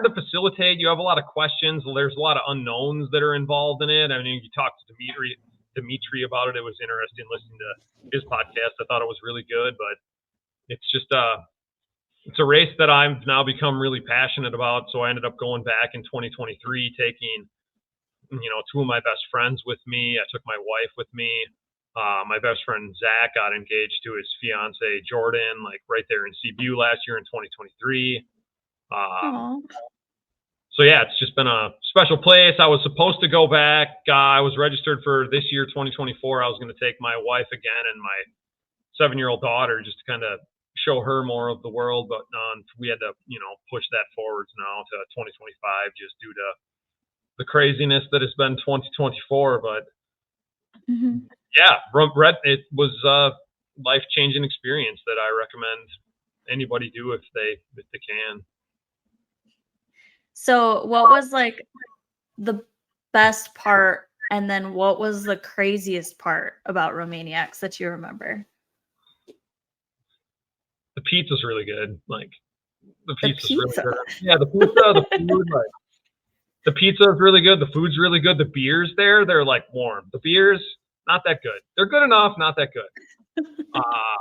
to facilitate. You have a lot of questions. There's a lot of unknowns that are involved in it. I mean, you talked to Dimitri about it. It was interesting listening to his podcast. I thought it was really good, but it's just it's a race that I've now become really passionate about. So I ended up going back in 2023, taking two of my best friends with me. I took my wife with me. My best friend Zach got engaged to his fiance Jordan, like right there in Cebu last year in 2023. Aw. So yeah, it's just been a special place. I was supposed to go back. I was registered for this year, 2024. I was going to take my wife again and my 7-year-old daughter, just to kind of show her more of the world. But we had to, push that forwards now to 2025, just due to the craziness that has been 2024. But Mhm. yeah, it was a life changing experience that I recommend anybody do if they can. So, what was like the best part, and then what was the craziest part about Romaniacs that you remember? The pizza's really good. Like, the The pizza's really pizza. good. Yeah, the food, like, the pizza is really good. The food's really good. The beers there, they're like warm. The beers, not that good. They're good enough, not that good. Uh,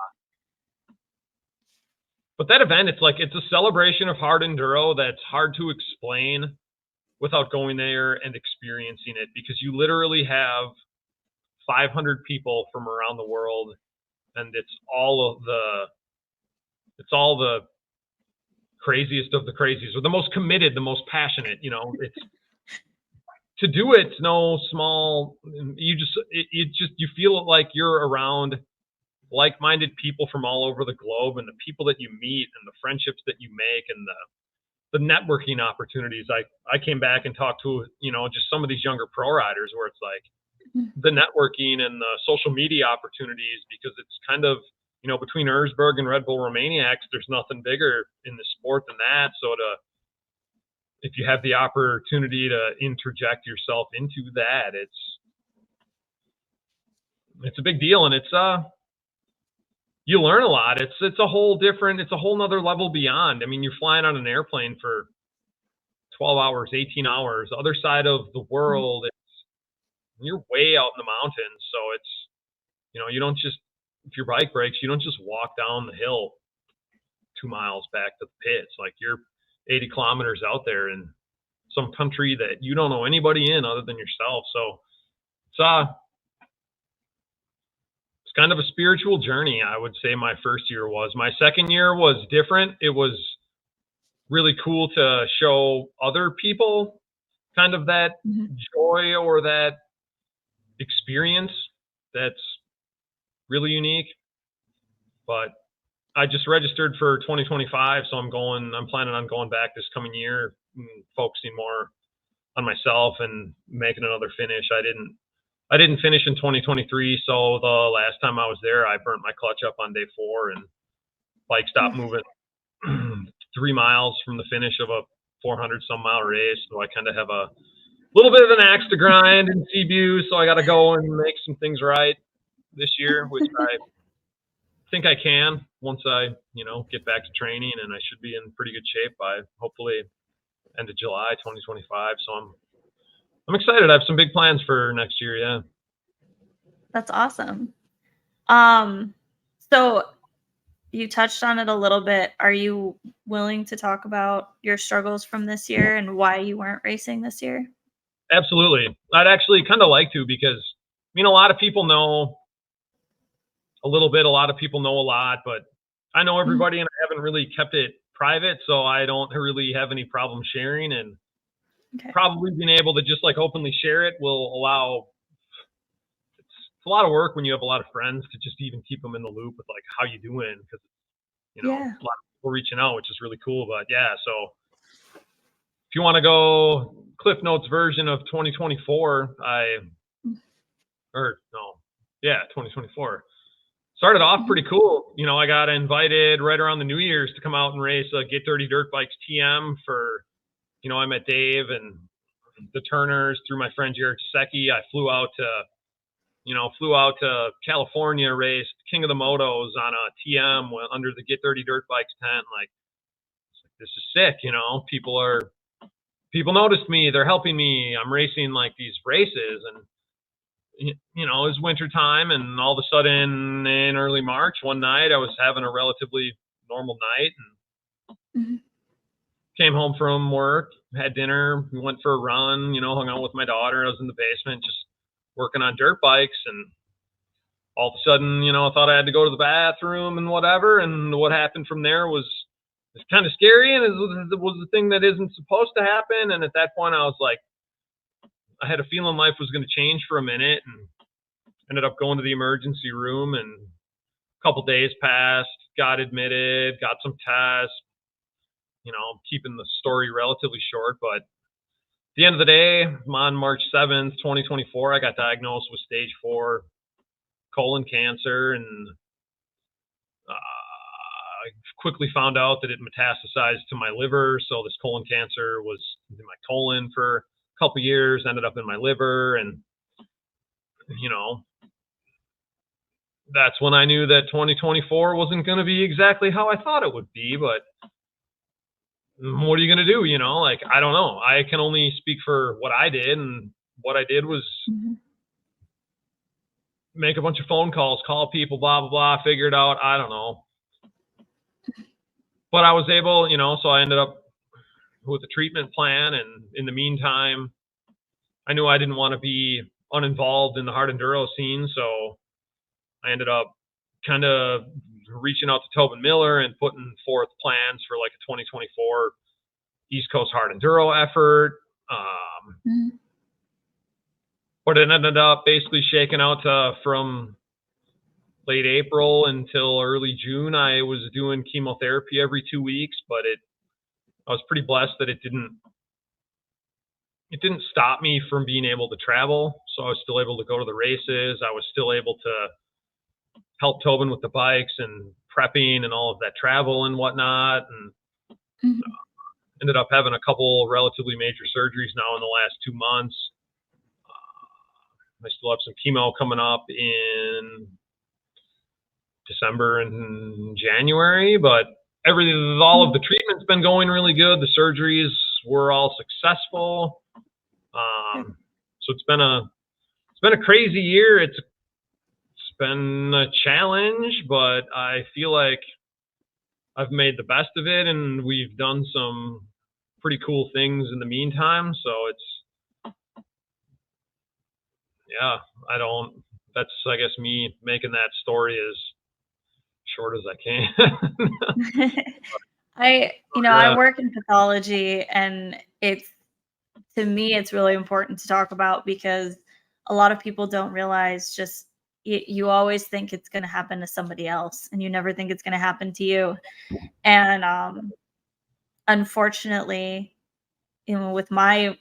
but that event, it's a celebration of hard enduro that's hard to explain without going there and experiencing it, because you literally have 500 people from around the world, and it's all the craziest of the crazies, or the most committed, the most passionate. It's to do it. It's no small. You feel like you're around like-minded people from all over the globe, and the people that you meet and the friendships that you make, and the networking opportunities. I came back and talked to just some of these younger pro riders, where it's like the networking and the social media opportunities, because it's kind of, between Erzberg and Red Bull Romaniacs, there's nothing bigger in the sport than that. So if you have the opportunity to interject yourself into that, it's a big deal. And you learn a lot. It's a whole nother level beyond. I mean, you're flying on an airplane for 12 hours, 18 hours, other side of the world. You're way out in the mountains. So you don't just, if your bike breaks, you don't just walk down the hill 2 miles back to the pits. Like, you're 80 kilometers out there in some country that you don't know anybody in other than yourself. So it's it's kind of a spiritual journey, I would say. My first year was. My second year was different. It was really cool to show other people kind of that Mhm. joy or that experience that's really unique. But I just registered for 2025, so I'm planning on going back this coming year, and focusing more on myself and making another finish. I didn't I didn't finish in 2023, so the last time I was there, I burnt my clutch up on day 4, and bike stopped moving 3 miles from the finish of a 400 some mile race. So I kind of have a little bit of an axe to grind in Cebu. So I got to go and make some things right this year, which I think I can once I, get back to training, and I should be in pretty good shape by hopefully end of July 2025. So I'm excited. I have some big plans for next year. Yeah. That's awesome. So you touched on it a little bit. Are you willing to talk about your struggles from this year and why you weren't racing this year? Absolutely. I'd actually kind of like to, because a lot of people know a little bit, a lot of people know a lot, but I know Mhm. everybody, and I haven't really kept it private, so I don't really have any problem sharing, and Okay. probably being able to just like openly share it will allow. It's a lot of work when you have a lot of friends to just even keep them in the loop with like how you doing, because Yeah. a lot of people reaching out, which is really cool. But yeah, so if you want to go Cliff Notes version of 2024, or no, yeah, 2024 started off Mhm. pretty cool. I got invited right around the New Year's to come out and race a Get Dirty Dirt Bikes TM for, I met Dave and the Turners through my friend Jared Secchi. I flew out to California, raced King of the Motos on a TM under the Get Dirty Dirt Bikes tent. Like, this is sick. People noticed me. They're helping me. I'm racing like these races, and it was winter time, and all of a sudden in early March, one night I was having a relatively normal night, and Mhm. came home from work, had dinner, we went for a run, hung out with my daughter. I was in the basement just working on dirt bikes, and all of a sudden, I thought I had to go to the bathroom and whatever. And what happened from there was kind of scary, and it was the thing that isn't supposed to happen. And at that point, I was like, I had a feeling life was going to change for a minute, and ended up going to the emergency room, and a couple days passed, got admitted, got some tests, keeping the story relatively short. But at the end of the day, on March 7th, 2024, I got diagnosed with stage 4 colon cancer, and I quickly found out that it metastasized to my liver. So this colon cancer was in my colon for a couple years, ended up in my liver, and you know that's when I knew that 2024 wasn't going to be exactly how I thought it would be. But what are you going to do? Like, I don't know. I can only speak for what I did, and what I did was Mhm. make a bunch of phone calls, call people, blah blah blah, figure it out. I don't know, but I was able, so I ended up with a treatment plan, and in the meantime, I knew I didn't want to be uninvolved in the hard enduro scene, so I ended up kind of reaching out to Tobin Miller and putting forth plans for like a 2024 East Coast hard enduro effort. Mhm. But it ended up basically shaking out to, from late April until early June, I was doing chemotherapy every 2 weeks. But I was pretty blessed that it didn't stop me from being able to travel. So I was still able to go to the races. I was still able to help Tobin with the bikes and prepping and all of that travel and whatnot. And Mhm. ended up having a couple relatively major surgeries now in the last 2 months. I still have some chemo coming up in December and January, but all of Mhm. the treatment's been going really good. The surgeries were all successful. Good. So it's been a crazy year. It's been a challenge, but I feel like I've made the best of it, and we've done some pretty cool things in the meantime. So yeah, I don't. That's, I guess, me making that story as short as I can. I Yeah, work in pathology, and to me, it's really important to talk about because a lot of people don't realize just you always think it's going to happen to somebody else, and you never think it's going to happen to you. And unfortunately, with my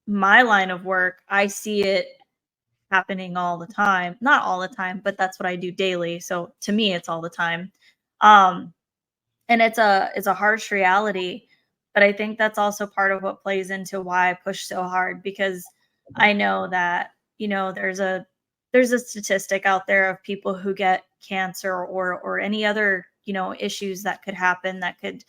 line of work, I see it happening all the time. Not all the time, but that's what I do daily. So to me, it's all the time. Um, and it's a harsh reality, but I think that's also part of what plays into why I push so hard, because I know that, there's a statistic out there of people who get cancer or any other, issues that could happen that could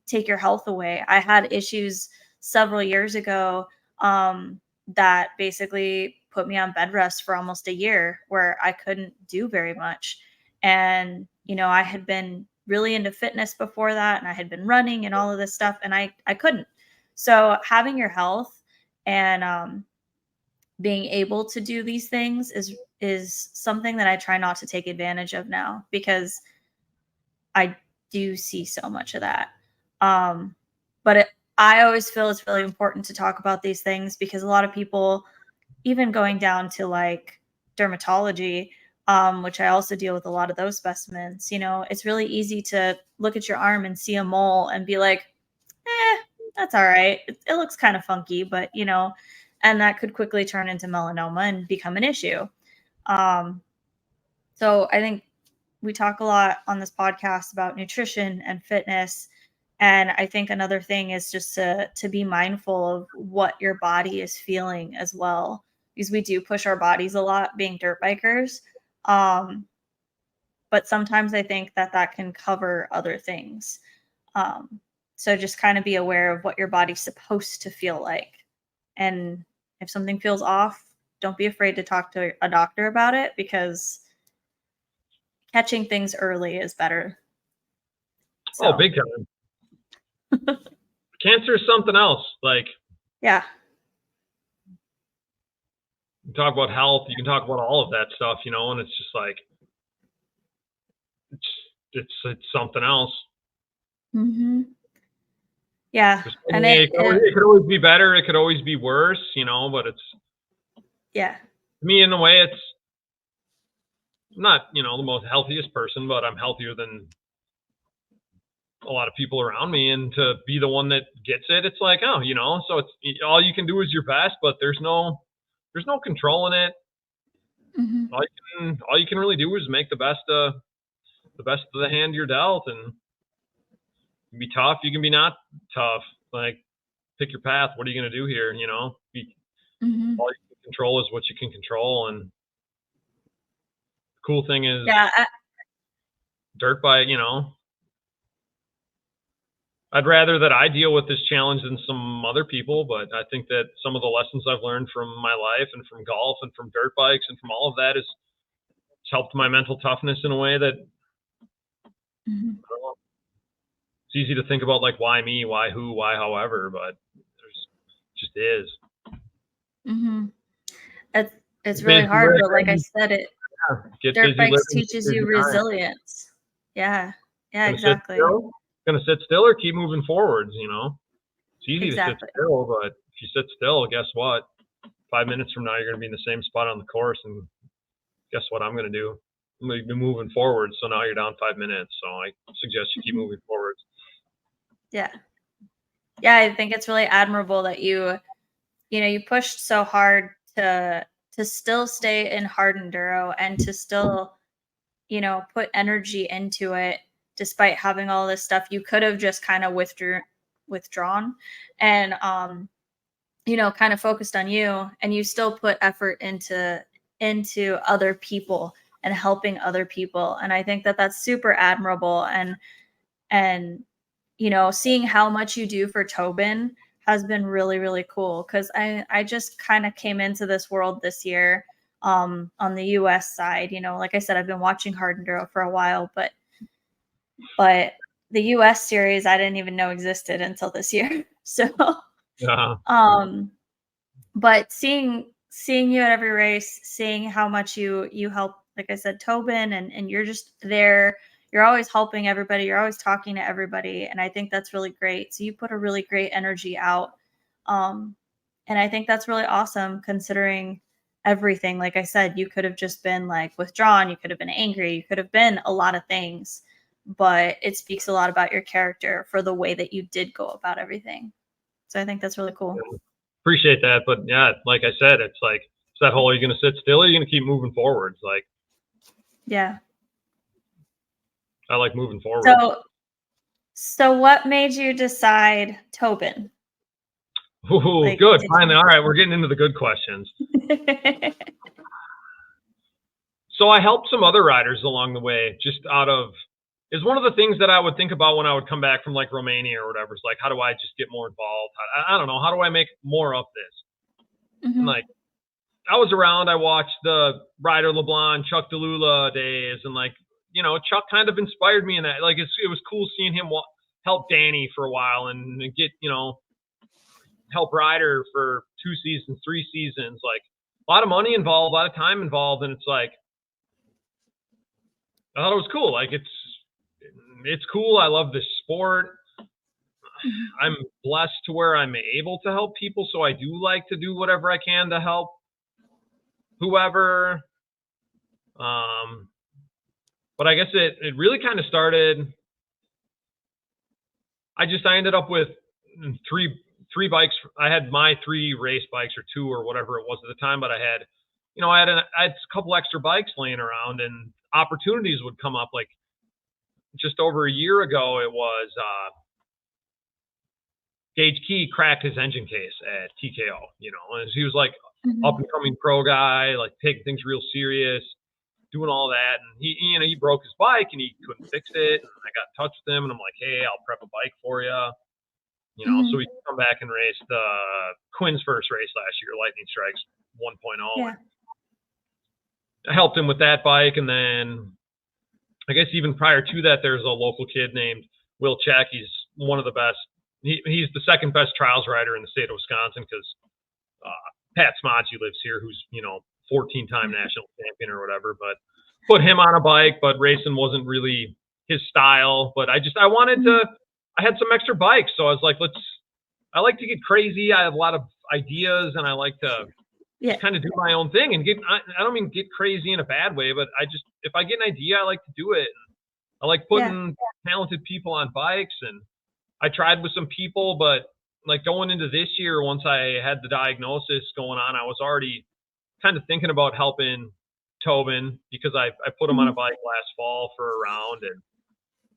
take your health away. I had issues several years ago, that basically put me on bed rest for almost a year where I couldn't do very much. And, I had been really into fitness before that, and I had been running and all of this stuff, and I couldn't. So having your health and being able to do these things is something that I try not to take advantage of now, because I do see so much of that. But I always feel it's really important to talk about these things, because a lot of people, even going down to like dermatology, which I also deal with a lot of those specimens, it's really easy to look at your arm and see a mole and be like, eh, that's all right. It looks kind of funky, but, and that could quickly turn into melanoma and become an issue. Um, so I think we talk a lot on this podcast about nutrition and fitness. And I think another thing is just to be mindful of what your body is feeling as well, because we do push our bodies a lot being dirt bikers. Um, but sometimes I think that that can cover other things. Um, so just kind of be aware of what your body's supposed to feel like. And if something feels off, don't be afraid to talk to a doctor about it, because catching things early is better. Oh, So, big time. Cancer is something else. Like, yeah. you talk about health, you can talk about all of that stuff, and it's just like, it's something else. Mm-hmm. Yeah. And It could always be better. It could always be worse, but it's, yeah. me, in a way, it's not, the most healthiest person, but I'm healthier than a lot of people around me. And to be the one that gets it, it's like, oh, so it's, all you can do is your best, but there's no control in it. Mm-hmm. All you can really do is make the best of the hand you're dealt, and you can be tough, you can be not tough. Like, pick your path. What are you going to do here? Mm-hmm. All you can control is what you can control. And the cool thing is, Yeah. dirt bike, I'd rather that I deal with this challenge than some other people, but I think that some of the lessons I've learned from my life and from golf and from dirt bikes and from all of that has helped my mental toughness in a way that, Mm-hmm. I don't know, it's easy to think about, like, why me, why who, why however, but it just is. Mm-hmm. It's really hard, but like I said, Get dirt busy bikes living, teaches busy you dying. resilience. Yeah. Yeah, Gonna sit exactly. still? Gonna sit still or keep moving forwards, It's easy to sit Exactly. still, but if you sit still, guess what? 5 minutes from now, you're gonna be in the same spot on the course, and guess what I'm gonna do? I'm gonna be moving forward, so now you're down 5 minutes. So I suggest you keep Mm-hmm. moving forwards. Yeah. Yeah, I think it's really admirable that you pushed so hard to still stay in hard enduro and to still, put energy into it despite having all this stuff. You could have just kind of withdrawn and kind of focused on you, and you still put effort into other people and helping other people. And I think that that's super admirable. And seeing how much you do for Tobin has been really, really cool, because I just kind of came into this world this year, on the US side. Like I said, I've been watching hard enduro for a while, but the US series I didn't even know existed until this year. So Yeah. um but seeing you at every race, seeing how much you help, like I said, Tobin, and you're just there. You're always helping everybody. You're always talking to everybody, and I think that's really great. So you put a really great energy out, um, and I think that's really awesome considering everything. Like I said, you could have just been like withdrawn. You could have been angry. You could have been a lot of things, but it speaks a lot about your character for the way that you did go about everything. So I think that's really cool. Appreciate that, but yeah, like I said, it's like that whole, are you going to sit still or are you going to keep moving forwards? Like, Yeah. I like moving forward. So what made you decide Tobin? Ooh, Like, good. did Finally. All right. We're getting into the good questions. you... So I helped some other riders along the way, just out of, is one of the things that I would think about when I would come back from like Romania or whatever. It's like, how do I just get more involved? I don't know. How do I make more of this? And like, I was around, I watched the Ryder LeBlanc, Chuck DeLula days, and like, you know, Chuck kind of inspired me in that. Like, it was cool seeing him help Danny for a while and get, you know, help Ryder for 2 seasons, 3 seasons. Like, a lot of money involved, a lot of time involved, and it's like, I thought it was cool. Like, it's cool. I love this sport. I'm blessed to where I'm able to help people, so I do like to do whatever I can to help whoever. But I guess it really kind of started. I ended up with three bikes. I had my 3 race bikes or 2 or whatever it was at the time, but I had a couple extra bikes laying around, and opportunities would come up. Like, just over a year ago, it was Gage Key cracked his engine case at TKO, you know, and he was like up and coming pro guy, like taking things real serious, doing all that. And he broke his bike and he couldn't fix it. And I got in touch with him and I'm like, hey, I'll prep a bike for you. You know, so we come back and race the Quinn's first race last year, Lightning Strikes 1.0. Yeah. I helped him with that bike. And then I guess even prior to that, there's a local kid named Will Check. He's one of the best. He's the second best trials rider in the state of Wisconsin because Pat Smodgy lives here, who's, you know, 14-time national champion or whatever. But put him on a bike, but racing wasn't really his style. But I wanted to, I had some extra bikes. So I was like, I like to get crazy. I have a lot of ideas and I like to kind of do my own thing and I don't mean get crazy in a bad way, but if I get an idea, I like to do it. I like putting talented people on bikes, and I tried with some people, but like going into this year, once I had the diagnosis going on, I was already kind of thinking about helping Tobin because I put him on a bike last fall for a round, and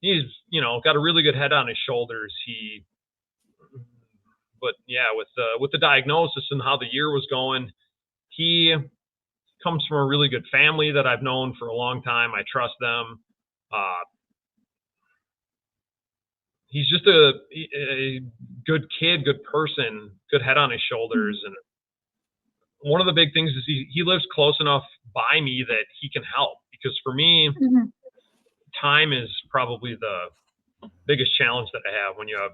he's, you know, got a really good head on his shoulders. But yeah, with the diagnosis and how the year was going, he comes from a really good family that I've known for a long time. I trust them. He's just a good kid, good person, good head on his shoulders. And one of the big things is he lives close enough by me that he can help, because for me, time is probably the biggest challenge that I have when you have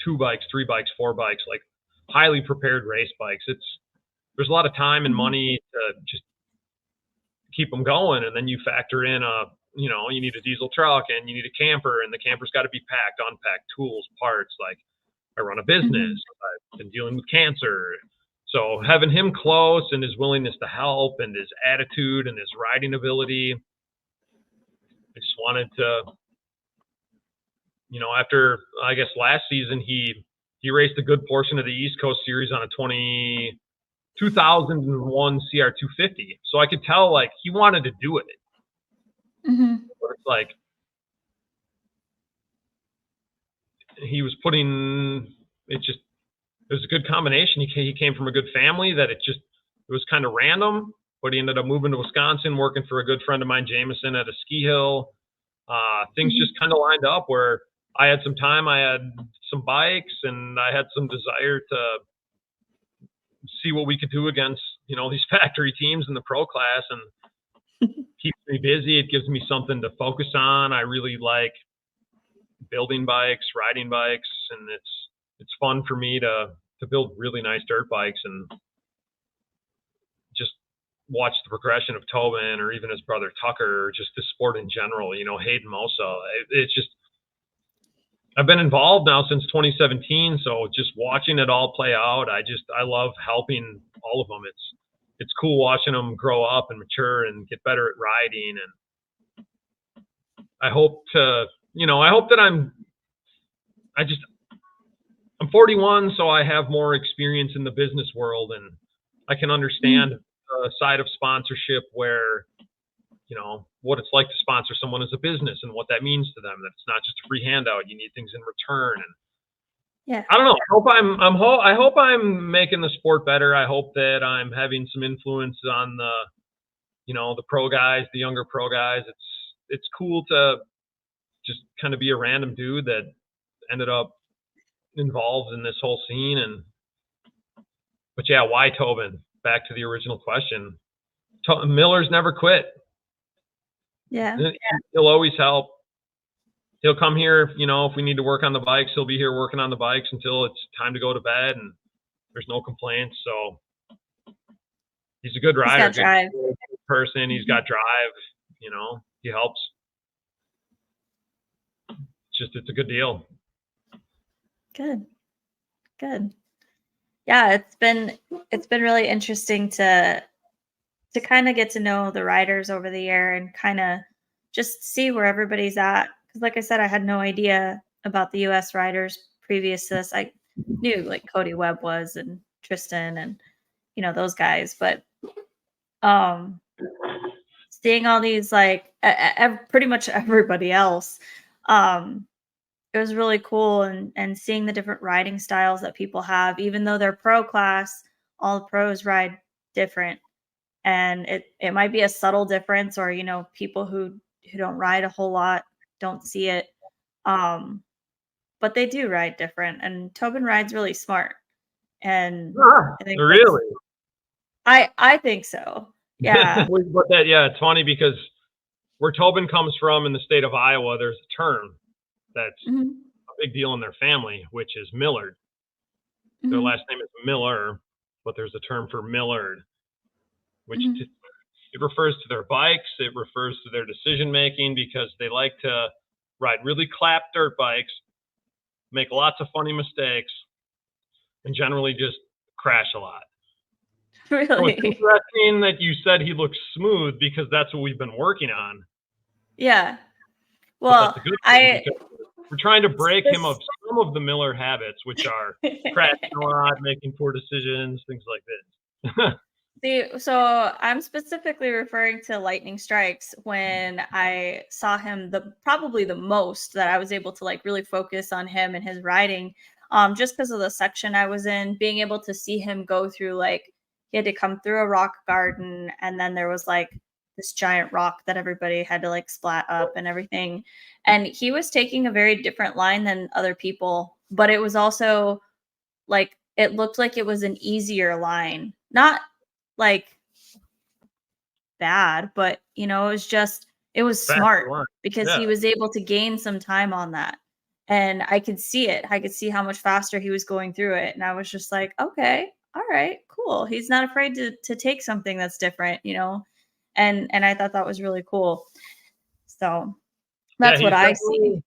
2 bikes, 3 bikes, 4 bikes, like highly prepared race bikes. There's a lot of time and money to just keep them going. And then you factor in you need a diesel truck and you need a camper, and the camper's got to be packed, unpacked, tools, parts. Like, I run a business. I've been dealing with cancer. So having him close and his willingness to help and his attitude and his riding ability, I just wanted to, you know, after, I guess, last season, he raced a good portion of the East Coast Series on a 2001 CR250. So I could tell, like, he wanted to do it. But it's like, he was it was a good combination. He came from a good family that it was kind of random, but he ended up moving to Wisconsin, working for a good friend of mine, Jameson, at a ski hill. Things just kind of lined up where I had some time, I had some bikes, and I had some desire to see what we could do against, you know, these factory teams in the pro class, and keeps me busy. It gives me something to focus on. I really like building bikes, riding bikes, and it's fun for me to build really nice dirt bikes and just watch the progression of Tobin or even his brother Tucker, or just the sport in general, you know, Hayden Mosa. It's just, I've been involved now since 2017. So just watching it all play out, I love helping all of them. It's cool watching them grow up and mature and get better at riding. And I hope that I'm 41, so I have more experience in the business world, and I can understand the side of sponsorship where, what it's like to sponsor someone as a business and what that means to them. That it's not just a free handout. You need things in return. And Yeah. I don't know. I hope I'm making the sport better. I hope that I'm having some influence on the pro guys, the younger pro guys. It's cool to just kind of be a random dude that ended up involved in this whole scene. But yeah, why Tobin? Back to the original question. Miller's never quit. Yeah. He'll always help. He'll come here, if we need to work on the bikes, he'll be here working on the bikes until it's time to go to bed, and there's no complaints. So he's a good rider, He's got drive. good person. He's got drive. He helps. It's a good deal. Good. Yeah, it's been really interesting to kind of get to know the riders over the year and kind of just see where everybody's at. Because like I said, I had no idea about the US riders previous to this. I knew like Cody Webb was and Tristan and those guys, but seeing all these like pretty much everybody else, it was really cool, and seeing the different riding styles that people have. Even though they're pro class, all the pros ride different, and it might be a subtle difference, or people who don't ride a whole lot don't see it, but they do ride different. And Tobin rides really smart, and I think Really? I think so. Yeah. It's funny because where Tobin comes from in the state of Iowa, there's a term that's Mhm. a big deal in their family, which is Millard. Their Mhm. last name is Miller, but there's a term for Millard, which Mhm. it refers to their bikes. It refers to their decision making because they like to ride really clapped dirt bikes, make lots of funny mistakes, and generally just crash a lot. So it's Really? interesting that you said he looks smooth because that's what we've been working on. Yeah. But Well, that's a good thing because we're trying to break him of This- some of the Miller habits, which are crashing a lot, making poor decisions, things like this. See, so I'm specifically referring to lightning strikes when I saw him probably the most that I was able to like really focus on him and his riding. Just because of the section I was in, being able to see him go through like he had to come through a rock garden, and then there was like this giant rock that everybody had to like splat up and everything. And he was taking a very different line than other people, but it was also like it looked like it was an easier line. Not like bad, but it was Faster smart line. because Yeah. he was able to gain some time on that. And I could see it. I could see how much faster he was going through it. And I was just like, okay, all right, cool. He's not afraid to take something that's different, And I thought that was really cool. So that's what He's I see. definitely,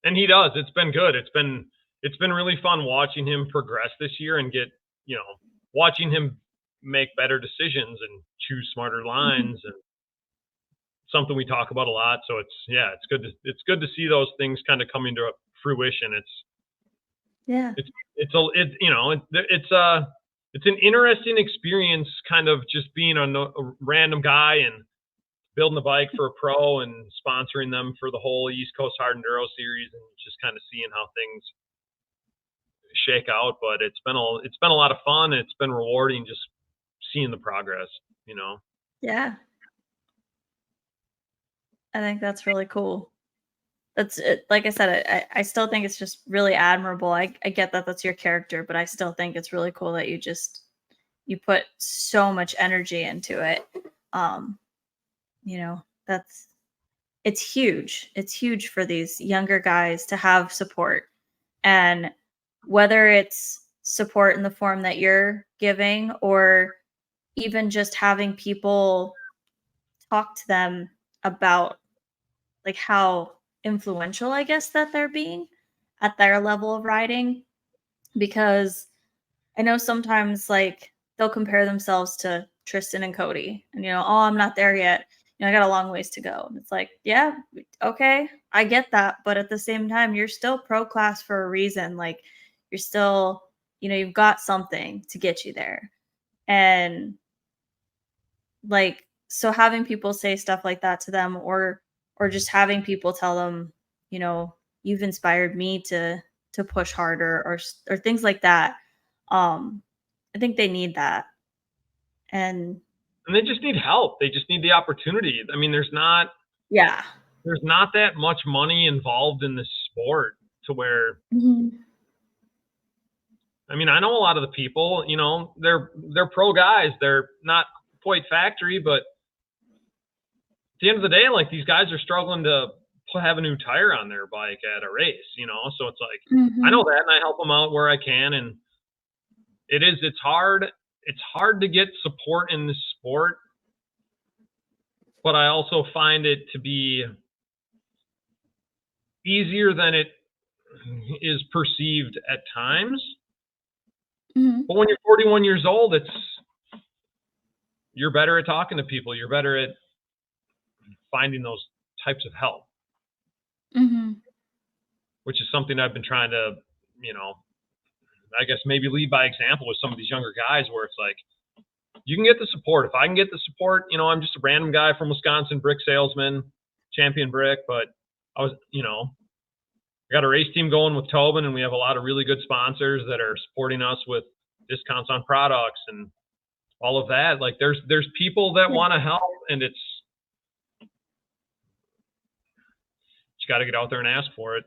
and he does. It's been good. It's been really fun watching him progress this year and watching him make better decisions and choose smarter lines, and something we talk about a lot. So it's good to see those things kind of coming to fruition. Yeah. It's an interesting experience, kind of just being a random guy and building the bike for a pro and sponsoring them for the whole East Coast Hard Enduro series, and just kind of seeing how things shake out. But it's been a lot of fun. It's been rewarding just seeing the progress. Yeah. I think that's really cool. That's it. Like I said, I still think it's just really admirable. I get that that's your character, but I still think it's really cool that you put so much energy into it. Um, that's it's huge. It's huge for these younger guys to have support. And whether it's support in the form that you're giving, or even just having people talk to them about like how influential I guess that they're being at their level of riding, because I know sometimes like they'll compare themselves to Tristan and Cody and oh, I'm not there yet. I got a long ways to go. And it's like, yeah, okay, I get that, but at the same time you're still pro class for a reason. Like you're still, you've got something to get you there. And like, so having people say stuff like that to them, or just having people tell them, you know, you've inspired me to push harder, or things like that. Um, I think they need that. And And they just need help. They just need the opportunity. I mean, yeah. there's not that much money involved in this sport to where, Mhm. I mean, I know a lot of the people, you know, they're pro guys. They're not quite factory, but at the end of the day, like these guys are struggling to have a new tire on their bike at a race, you know. So it's like I know Mhm. that, and I help them out where I can. And it's hard. It's hard to get support in this sport, but I also find it to be easier than it is perceived at times. Mhm. But when you're 41 years old, you're better at talking to people. You're better at finding those types of help, Mhm. which is something I've been trying to, you know, I guess maybe lead by example with some of these younger guys where it's like, you can get the support. If I can get the support, you know, I'm just a random guy from Wisconsin, brick salesman, champion brick, but I was, you know, I got a race team going with Tobin, and we have a lot of really good sponsors that are supporting us with discounts on products and all of that. Like there's people that Yeah. want to help, and you got to get out there and ask for it.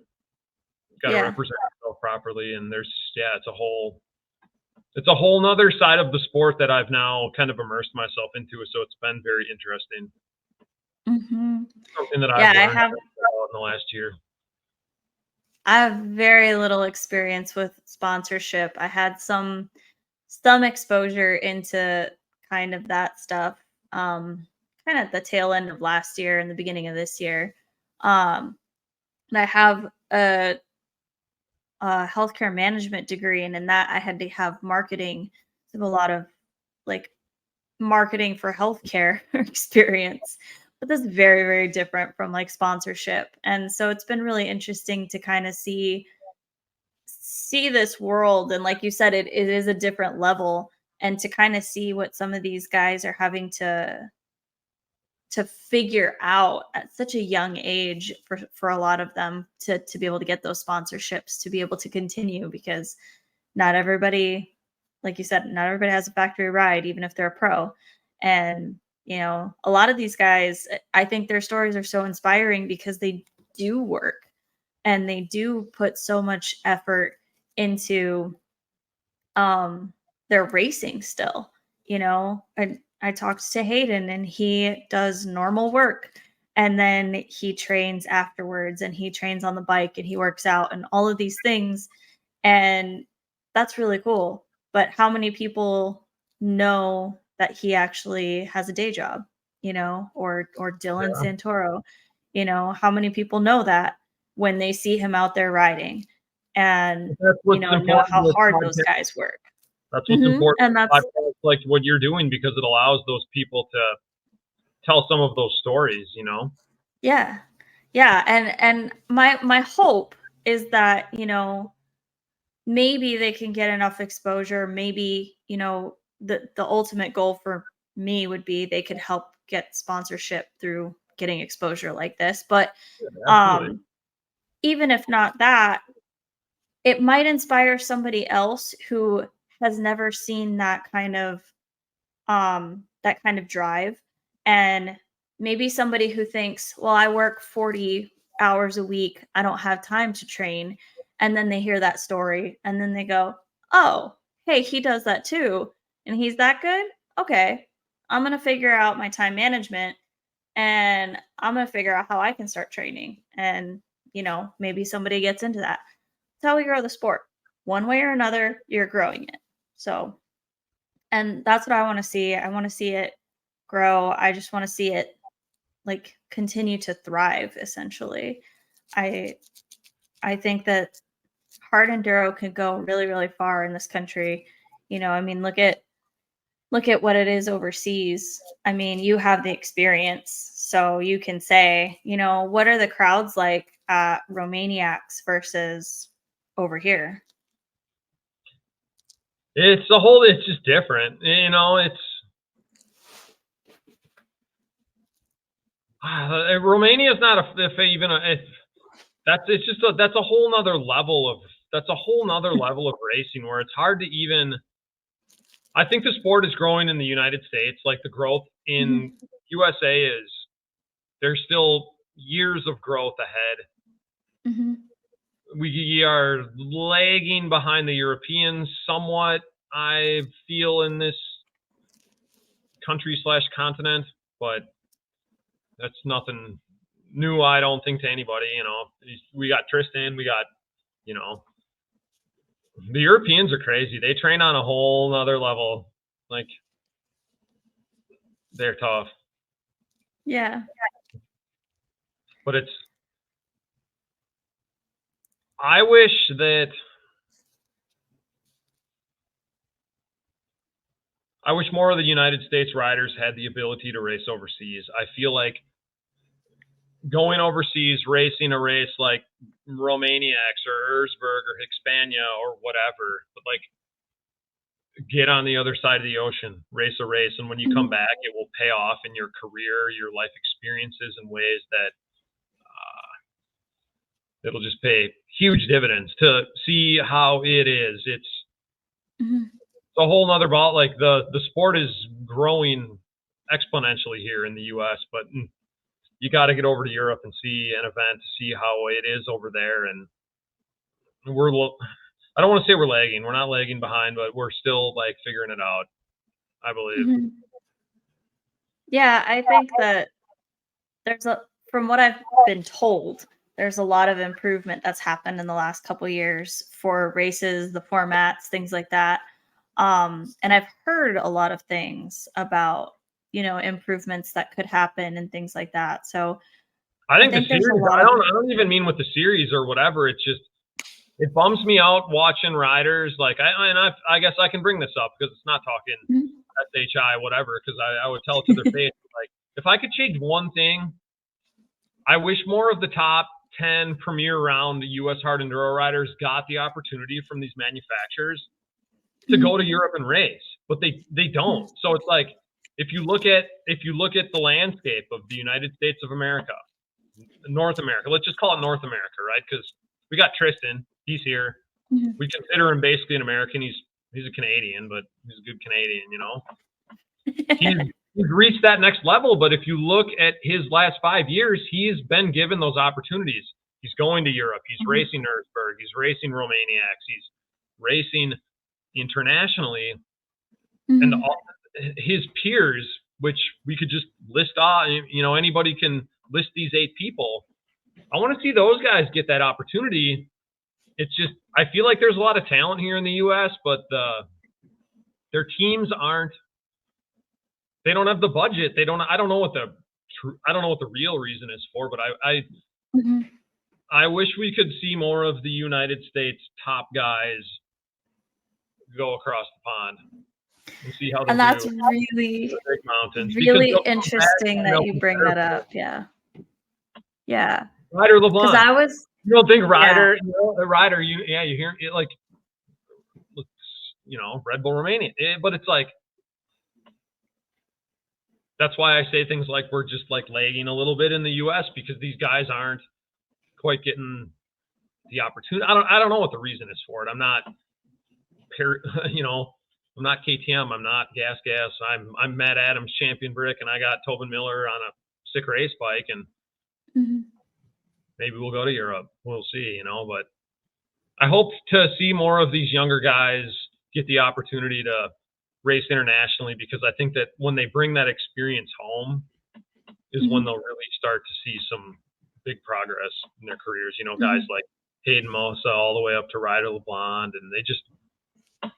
You got to Yeah. represent yourself properly, and it's a whole nother side of the sport that I've now kind of immersed myself into. So it's been very interesting. Mhm. Something that I've Yeah, learned in the last year. I have very little experience with sponsorship. I had some exposure into kind of that stuff, kind of at the tail end of last year and the beginning of this year. And I have a healthcare management degree, and in that I had to have marketing, so a lot of like marketing for healthcare experience. But that's very, very different from like sponsorship. And so it's been really interesting to kind of see this world, and like you said, it is a different level, and to kind of see what some of these guys are having to figure out at such a young age, for a lot of them to be able to get those sponsorships, to be able to continue, because not everybody, like you said, not everybody has a factory ride, even if they're a pro. And you know, a lot of these guys, I think their stories are so inspiring because they do work, and they do put so much effort into their racing still, you know. And I talked to Hayden, and he does normal work, and then he trains afterwards, and he trains on the bike, and he works out and all of these things. And that's really cool. But how many people know that he actually has a day job, you know, or Dylan Yeah. Santoro, you know, how many people know that when they see him out there riding, and That's you what's know, know important how with hard those podcasts. guys work. That's what's important And with that's podcasts like what you're doing, because it allows those people to tell some of those stories, you know? yeah. Yeah, and my hope is that, you know, maybe they can get enough exposure. Maybe, you know, the ultimate goal for me would be they could help get sponsorship through getting exposure like this. But Yeah, absolutely. um even if not that, it might inspire somebody else who has never seen that kind of drive. And maybe somebody who thinks, well, I work 40 hours a week, I don't have time to train. And then they hear that story, and then they go, oh, hey, he does that too, and he's that good. Okay, I'm going to figure out my time management, and I'm going to figure out how I can start training. And you know, maybe somebody gets into that. That's how we grow the sport. One way or another, you're growing it. So, and that's what I wanna see. I wanna see it grow. I just wanna see it, like, continue to thrive, essentially. I I think that hard enduro can go really, really far in this country. You know, I mean, look at what it is overseas. I mean, you have the experience, so you can say, you know, what are the crowds like at Romaniacs versus over here? It's just different. You know, Romania is not if even that's a whole nother level of racing where it's hard to even. I think the sport is growing in the United States. Like the growth in USA is there's still years of growth ahead. We are lagging behind the Europeans somewhat, I feel, in this country/continent, but that's nothing new, I don't think, to anybody. We got Tristan, we got, the Europeans are crazy. They train on a whole nother level. Like, they're tough. Yeah. But I wish more of the United States riders had the ability to race overseas. I feel like going overseas, racing a race like Romaniacs or Erzberg or Hispania or whatever, but like get on the other side of the ocean, race a race, and when you come back, it will pay off in your career, your life experiences in ways that it'll just pay huge dividends to see how it is. It's a whole nother ball. Like the sport is growing exponentially here in the U.S., but you got to get over to Europe and see an event to see how it is over there. And I don't want to say we're lagging. We're not lagging behind, but we're still like figuring it out, I believe. Yeah, I think that from what I've been told, there's a lot of improvement that's happened in the last couple years for races, the formats, things like that. And I've heard a lot of things about, improvements that could happen and things like that. So I think the there's a series, lot I of don't even mean with the series or whatever. It's just, it bums me out watching riders. Like, I guess I can bring this up because it's not talking SHI, whatever, because I would tell it to their face. Like, if I could change one thing, I wish more of the top 10 premier round U.S. hard enduro riders got the opportunity from these manufacturers to go to Europe and race, but they don't. So it's like, if you look at the landscape of the United States of America, North America, let's just call it North America, right? Because we got Tristan, he's here. We consider him basically an American. He's a Canadian, but he's a good Canadian, He's reached that next level, but if you look at his last 5 years, he's been given those opportunities. He's going to Europe. He's racing Erzberg. He's racing Romaniacs. He's racing internationally. And his peers, which we could just list off, anybody can list these 8 people. I want to see those guys get that opportunity. It's just, I feel like there's a lot of talent here in the U.S., but their teams they don't have the budget. I don't know what the real reason is for, but I wish we could see more of the United States top guys go across the pond and see how they and that's do really, big mountains. really interesting that you bring that up. Yeah. Ryder LeBlanc. Because I was. You don't think Ryder? The Ryder. You hear it like, Red Bull Romania, but it's like. That's why I say things like we're just like lagging a little bit in the U.S. because these guys aren't quite getting the opportunity. I don't know what the reason is for it. I'm not, I'm not KTM. I'm not Gas. I'm Matt Adams champion brick, and I got Tobin Miller on a sick race bike, and maybe we'll go to Europe. We'll see, But I hope to see more of these younger guys get the opportunity to race internationally, because I think that when they bring that experience home is when they'll really start to see some big progress in their careers. Guys like Hayden Mosa all the way up to Ryder LeBlanc, and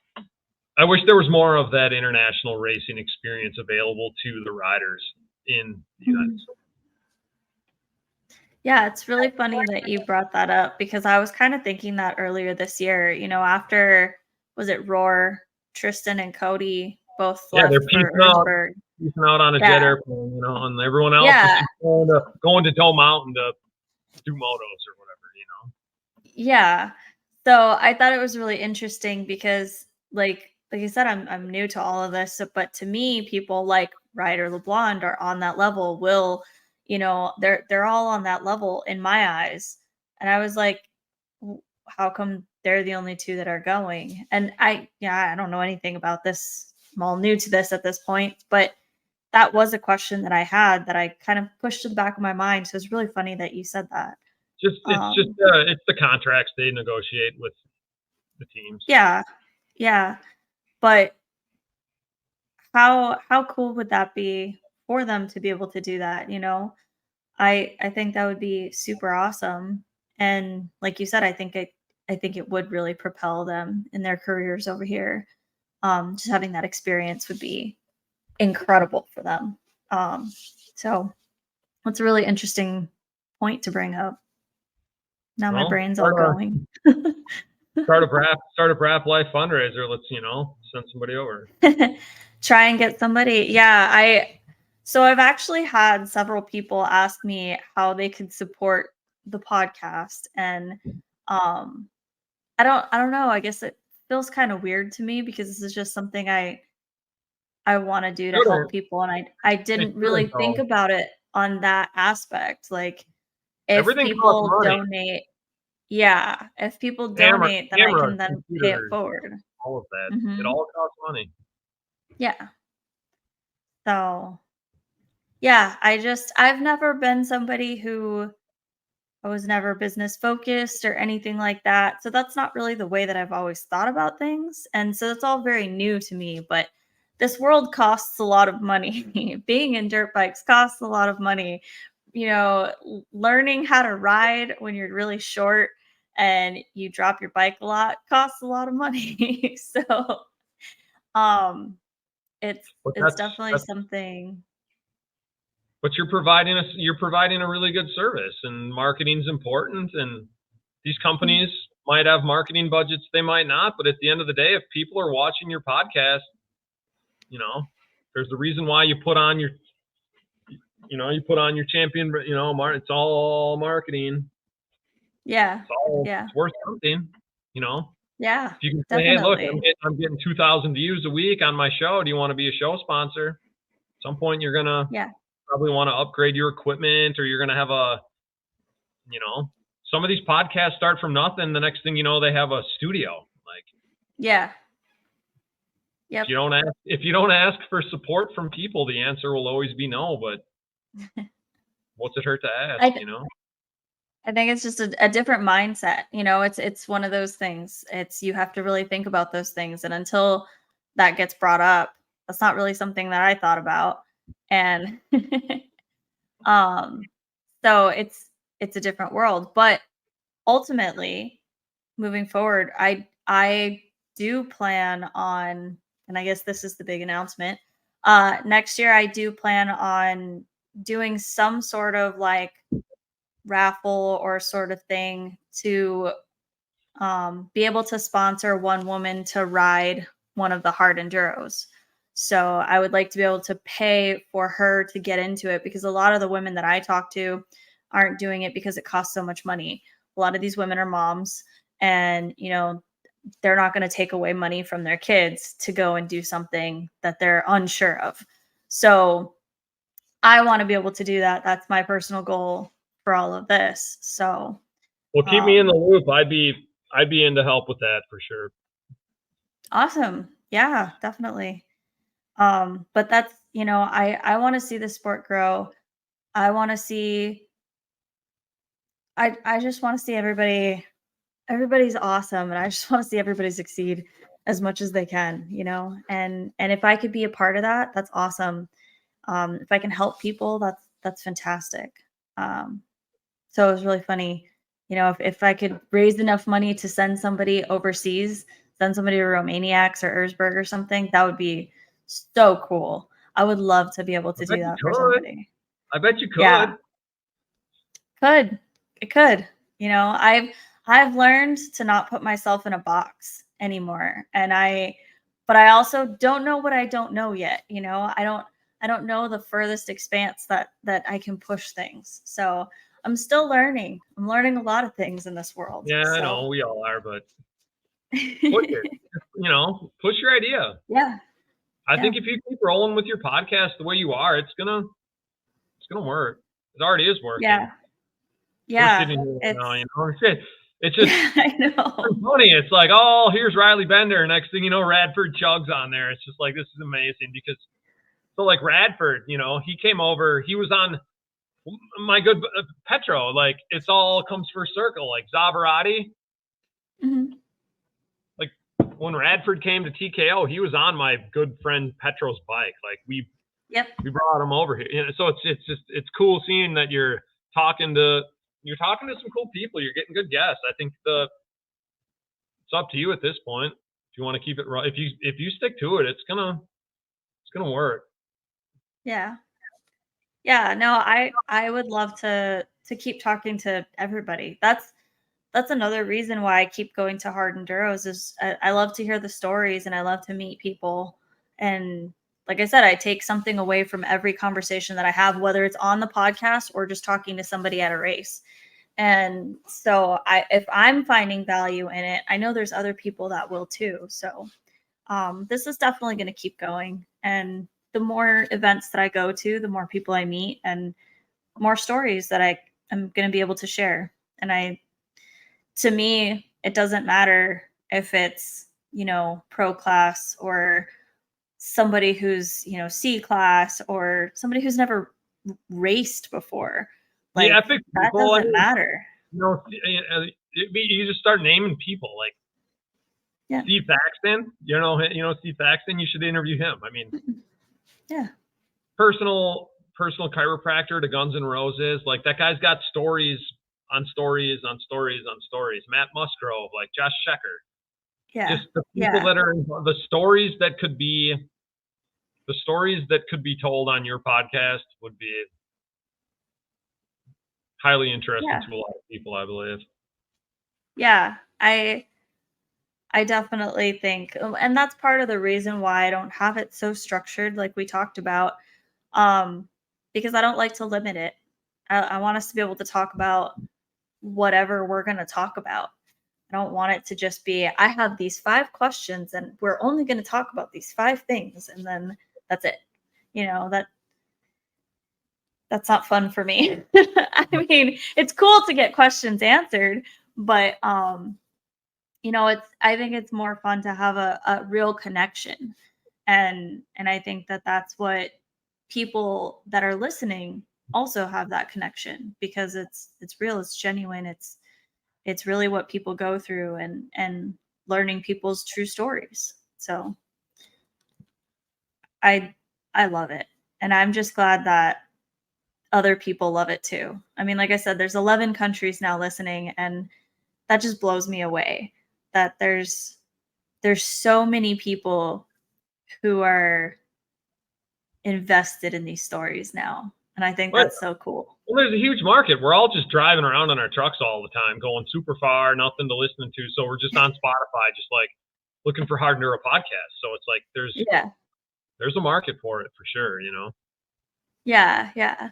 I wish there was more of that international racing experience available to the riders in the United States. Yeah, it's really funny that you brought that up, because I was kind of thinking that earlier this year, after, was it Roar, Tristan and Cody both left they're for Erzberg. Peacing out on a jet airplane, and everyone else is just going to Doe Mountain to do motos or whatever, Yeah. So I thought it was really interesting because, like you said, I'm new to all of this, but to me, people like Ryder LeBlanc are on that level. Will, you know, they're all on that level in my eyes. And I was like, how come they're the only two that are going? And I don't know anything about this. I'm all new to this at this point, but that was a question that I had that I kind of pushed to the back of my mind. So it's really funny that you said that. It's the contracts they negotiate with the teams. Yeah, yeah. But how cool would that be for them to be able to do that, you know? I think that would be super awesome. And like you said, I think it would really propel them in their careers over here. Just having that experience would be incredible for them. Um, so that's a really interesting point to bring up. Now my Well, brain's all going. start a BRAF Life fundraiser. Let's send somebody over. Try and get somebody. Yeah, I've actually had several people ask me how they could support the podcast, and I don't know. I guess it feels kind of weird to me because this is just something I want to do to help Shouldn't. people, and I It didn't really shouldn't think though. about it on that aspect. Like if Everything costs people money. donate, yeah, if people Camera, donate, then I cameras, can then pay it computers, forward. all of that. It Mhm. all costs money. Yeah. So, yeah, I've never been somebody who I was never business focused or anything like that. So that's not really the way that I've always thought about things. And so it's all very new to me, but this world costs a lot of money. Being in dirt bikes costs a lot of money. You know, learning how to ride when you're really short and you drop your bike a lot costs a lot of money. So, um But it's definitely that's something. but you're providing a really good service, and marketing's important, and these companies might have marketing budgets, they might not, but at the end of the day, if people are watching your podcast, you know, there's a reason why you put on your champion, it's all marketing. Yeah. Yeah. It's worth something, you know. Yeah, If you can say, hey, look, definitely. I'm getting 2,000 views a week on my show. Do you want to be a show sponsor? At some point, you're gonna Yeah. probably want to upgrade your equipment, or you're gonna have some of these podcasts start from nothing. The next thing you know, they have a studio. Like, Yeah. Yep. if you don't ask for support from people, the answer will always be no. But what's it hurt to ask? I I think it's just a different mindset. You know, it's one of those things. It's you have to really think about those things, and until that gets brought up, that's not really something that I thought about. And um, so it's a different world. But ultimately, moving forward, I do plan on, and I guess this is the big announcement. Next year, I do plan on doing some sort of like raffle or sort of thing to be able to sponsor one woman to ride one of the hard enduros. So I would like to be able to pay for her to get into it because a lot of the women that I talk to aren't doing it because it costs so much money. A lot of these women are moms and, you know, they're not going to take away money from their kids to go and do something that they're unsure of. So I want to be able to do that. That's my personal goal for all of this. So, well, keep me in the um, loop. I'd be in to help with that for sure. awesome. Yeah, definitely. But that's, you know, I want to see the sport grow. I want to see I just want to see everybody's awesome and I just want to see everybody succeed as much as they can, you know. And if I could be a part of that, that's awesome. If I can help people, that's fantastic. Um, so it was really funny, you know, if I could raise enough money to send somebody overseas, send somebody to Romaniacs or Erzberg or something, that would be so cool. I would love to be able I to bet do you that for could. somebody. I bet you Yeah, could. could. It could. You know, I've learned to not put myself in a box anymore. But I also don't know what I don't know yet, you know. I don't know the furthest expanse that I can push things. So, I'm still learning. I'm learning a lot of things in this world. Yeah, I So, know we all are, but push it. Push your idea. yeah, I yeah. think if you keep rolling with your podcast the way you are, it's gonna work. It already is working. Yeah. We're Yeah. sitting here now, It's you know. It's just I know. funny. It's like, oh, here's Riley Bender. Next thing you know, Radford Chugs on there. It's just like, this is amazing because so like Radford, you know, he came over. He was on my good Petro. Like it's all comes full circle. Like Zavarati. Mhm. Like when Radford came to TKO, he was on my good friend Petro's bike. Like we Yep. brought him over here. You know, so it's cool seeing that you're talking to some cool people. You're getting good guests. I think it's up to you at this point. If you want to keep it right, if you stick to it, it's gonna work. Yeah. Yeah, no, I would love to keep talking to everybody. That's another reason why I keep going to hard enduros is I love to hear the stories and I love to meet people. And like I said, I take something away from every conversation that I have, whether it's on the podcast or just talking to somebody at a race. And so if I'm finding value in it, I know there's other people that will too. So this is definitely going to keep going. And the more events that I go to, the more people I meet and more stories that I am going to be able to share. And to me, it doesn't matter if it's, pro class or somebody who's, C class or somebody who's never raced before. The Like epic that people, I doesn't mean, matter. you know, you just start naming people like Yeah. Steve Thaxton. Steve Thaxton. You should interview him. I mean, Yeah. personal chiropractor to Guns N' Roses. Like that guy's got stories on stories on stories on stories. Matt Musgrove, like Josh Shecker. Yeah. Just the people Yeah. that are the stories that could be told on your podcast would be highly interesting Yeah. to a lot of people, I believe. Yeah. I definitely think, and that's part of the reason why I don't have it so structured, like we talked about, um, because I don't like to limit it. I want us to be able to talk about whatever we're going to talk about. I don't want it to just be, I have these 5 questions and we're only going to talk about these 5 things, and then that's it. That's not fun for me. I mean, it's cool to get questions answered, but I think it's more fun to have a real connection. And I think that that's what people that are listening also have, that connection, because it's real, it's genuine, it's really what people go through, and learning people's true stories. So I I love it. And I'm just glad that other people love it too. I mean, like I said, there's 11 countries now listening, and that just blows me away that there's so many people who are invested in these stories now. And I think But that's so cool. well, there's a huge market. We're all just driving around on our trucks all the time, going super far, nothing to listen to. So we're just on Spotify, just like looking for hard neuro podcasts. So it's like Yeah. there's a market for it for sure, you know. Yeah, yeah.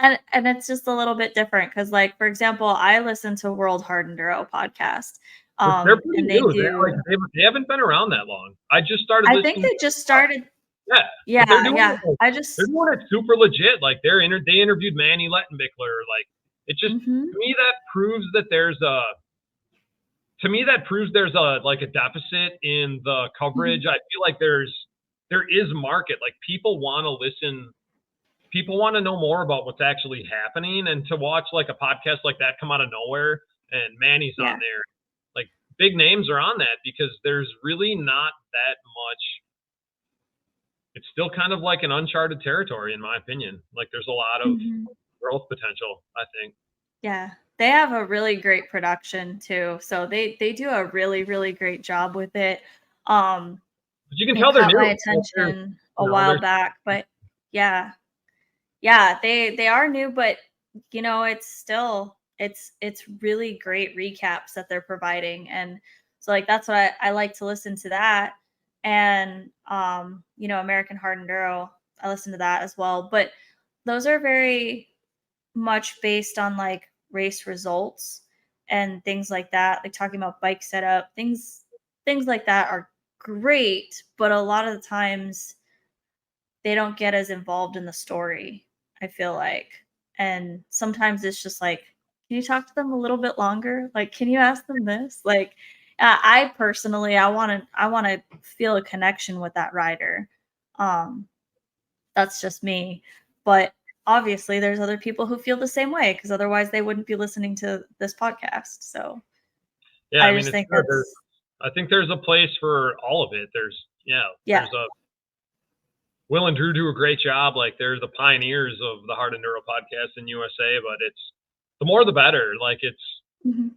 And it's just a little bit different because, like, for example, I listen to World Hard Enduro podcast. But they're pretty And they new. They're like do, they haven't been around that long. I just started I think listening. they just started. Yeah, but Yeah, yeah. they're doing it super legit. Like they interviewed Manny Lettenbichler. Like it just Mhm. to me that proves there's a like a deficit in the coverage. Mhm. I feel like there is market. Like people want to listen. People want to know more about what's actually happening, and to watch like a podcast like that come out of nowhere and Manny's on Yeah. there, like big names are on that because there's really not that much. It's still kind of like an uncharted territory, in my opinion. Like there's a lot of Mhm. growth potential, I think. Yeah. They have a really great production too. So they do a really, really great job with it. Um, But you can it tell they're caught my new. Like attention a you know, while there's back, but yeah. Yeah, they are new, but it's really great recaps that they're providing. And so, like, that's what I like to listen to that. And American Hard Enduro, I listen to that as well. But those are very much based on like race results and things like that, like talking about bike setup, things like that are great, but a lot of the times they don't get as involved in the story, I feel like. And sometimes it's just like, can you talk to them a little bit longer? Like, can you ask them this? Like, I personally, I want to feel a connection with that rider. Um, that's just me. But obviously, there's other people who feel the same way because otherwise they wouldn't be listening to this podcast. So Yeah, I I mean, just it's think good. that's, I think there's a place for all of it. yeah, There's a Will and Drew do a great job. Like they're the pioneers of the Hard Enduro podcast in USA, but it's the more the better. Like mhm,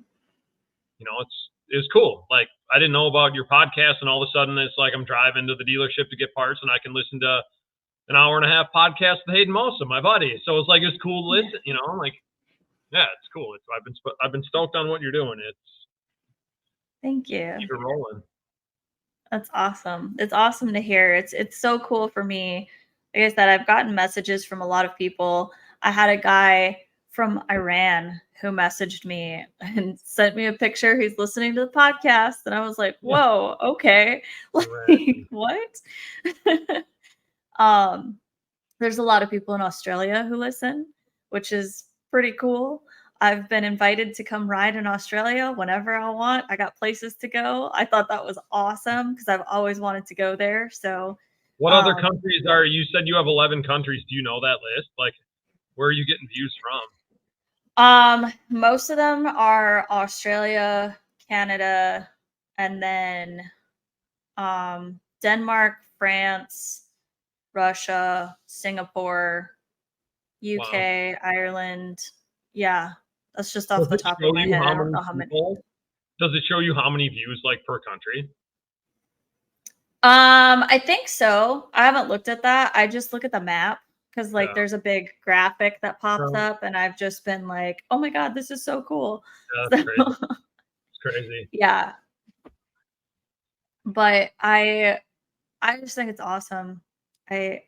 it's cool. Like I didn't know about your podcast, and all of a sudden it's like I'm driving to the dealership to get parts, and I can listen to an hour and a half podcast with Hayden Mosa, my buddy. So it's cool to yeah. listen. Like yeah, it's cool. I've been stoked on what you're doing. It's Thank you. keep it rolling. That's awesome. It's awesome to hear. It's so cool for me. Like I said, I've gotten messages from a lot of people. I had a guy from Iran who messaged me and sent me a picture. He's listening to the podcast, and I was like, Yeah, "Whoa, okay, like right. what?" um, there's a lot of people in Australia who listen, which is pretty cool. I've been invited to come ride in Australia whenever I want. I got places to go. I thought that was awesome because I've always wanted to go there. So, What other um, countries are you said you have 11 countries? Do you know that list? Like where are you getting views from? most of them are Australia, Canada, and then Denmark, France, Russia, Singapore, Wow. UK, Ireland. Yeah, that's just Does off the it top of show my you head. how I don't many know how many. people? Does it show you how many views like per country? I think so. I haven't looked at that. I just look at the map because like Yeah. there's a big graphic that pops No, up and I've just been like, "Oh my god, this is so cool." yeah, that's So crazy. It's crazy. yeah, but I just think it's awesome. I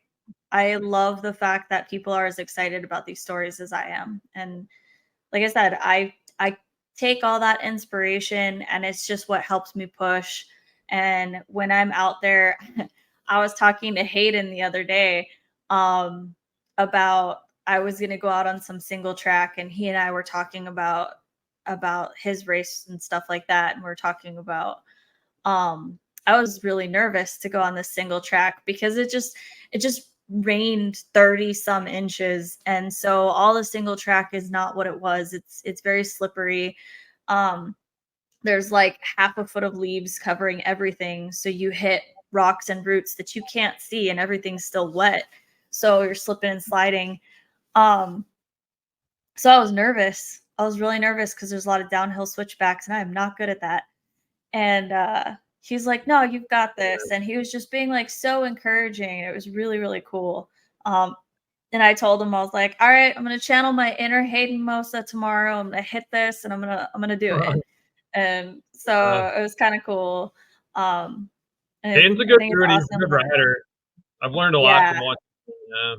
I love the fact that people are as excited about these stories as I am. And like I said, I take all that inspiration and it's just what helps me push. And when I'm out there, I was talking to Hayden the other day um about I was going to go out on some single track and he and I were talking about his race and stuff like that and we're talking about I was really nervous to go on this single track because it just rained 30 some inches and so all the single track is not what it was. It's very slippery. Um there's like half a foot of leaves covering everything so you hit rocks and roots that you can't see and everything's still wet. So you're slipping and sliding. Um so I was nervous. I was really nervous because there's a lot of downhill switchbacks and I am not good at that. And, he's like, "No, you've got this." And he was just being, like, so encouraging. It was really, really cool. Um, and I told him, I was like, "All right, I'm gonna channel my inner Hayden Mosa tomorrow. I'm gonna hit this and I'm gonna do it." And Uh, so it was kinda cool. Um, and Hayden's a I good think it's dude. He's a awesome good that rider. I've learned a lot yeah. from watching. Yeah.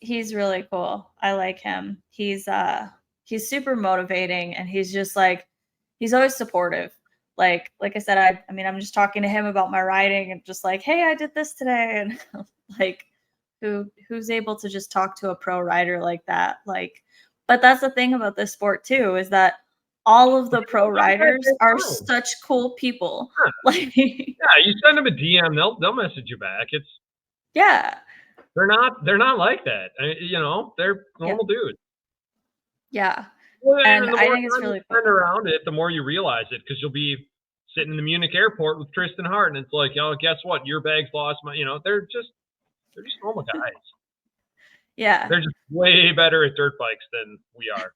He's really cool. I like him. He's super motivating and he's just like he's always supportive. Like I said, I mean I'm just talking to him about my riding and just like, "Hey, I did this today." And like who's able to just talk to a pro rider like that? Like but that's the thing about this sport too is that all of But the you know, pro sometimes riders they are don't. such cool people. Yeah. Like Yeah, you send them a DM, they'll message you back. yeah. They're not like that. They're Yeah. normal dudes. Yeah. Well, And and the I more think it's time you really spend cool. around it, the more you realize it because you'll be sitting in the Munich airport with Tristan Hart, and it's like, guess what? Your bag's lost. They're just normal guys. Yeah. They're just way better at dirt bikes than we are.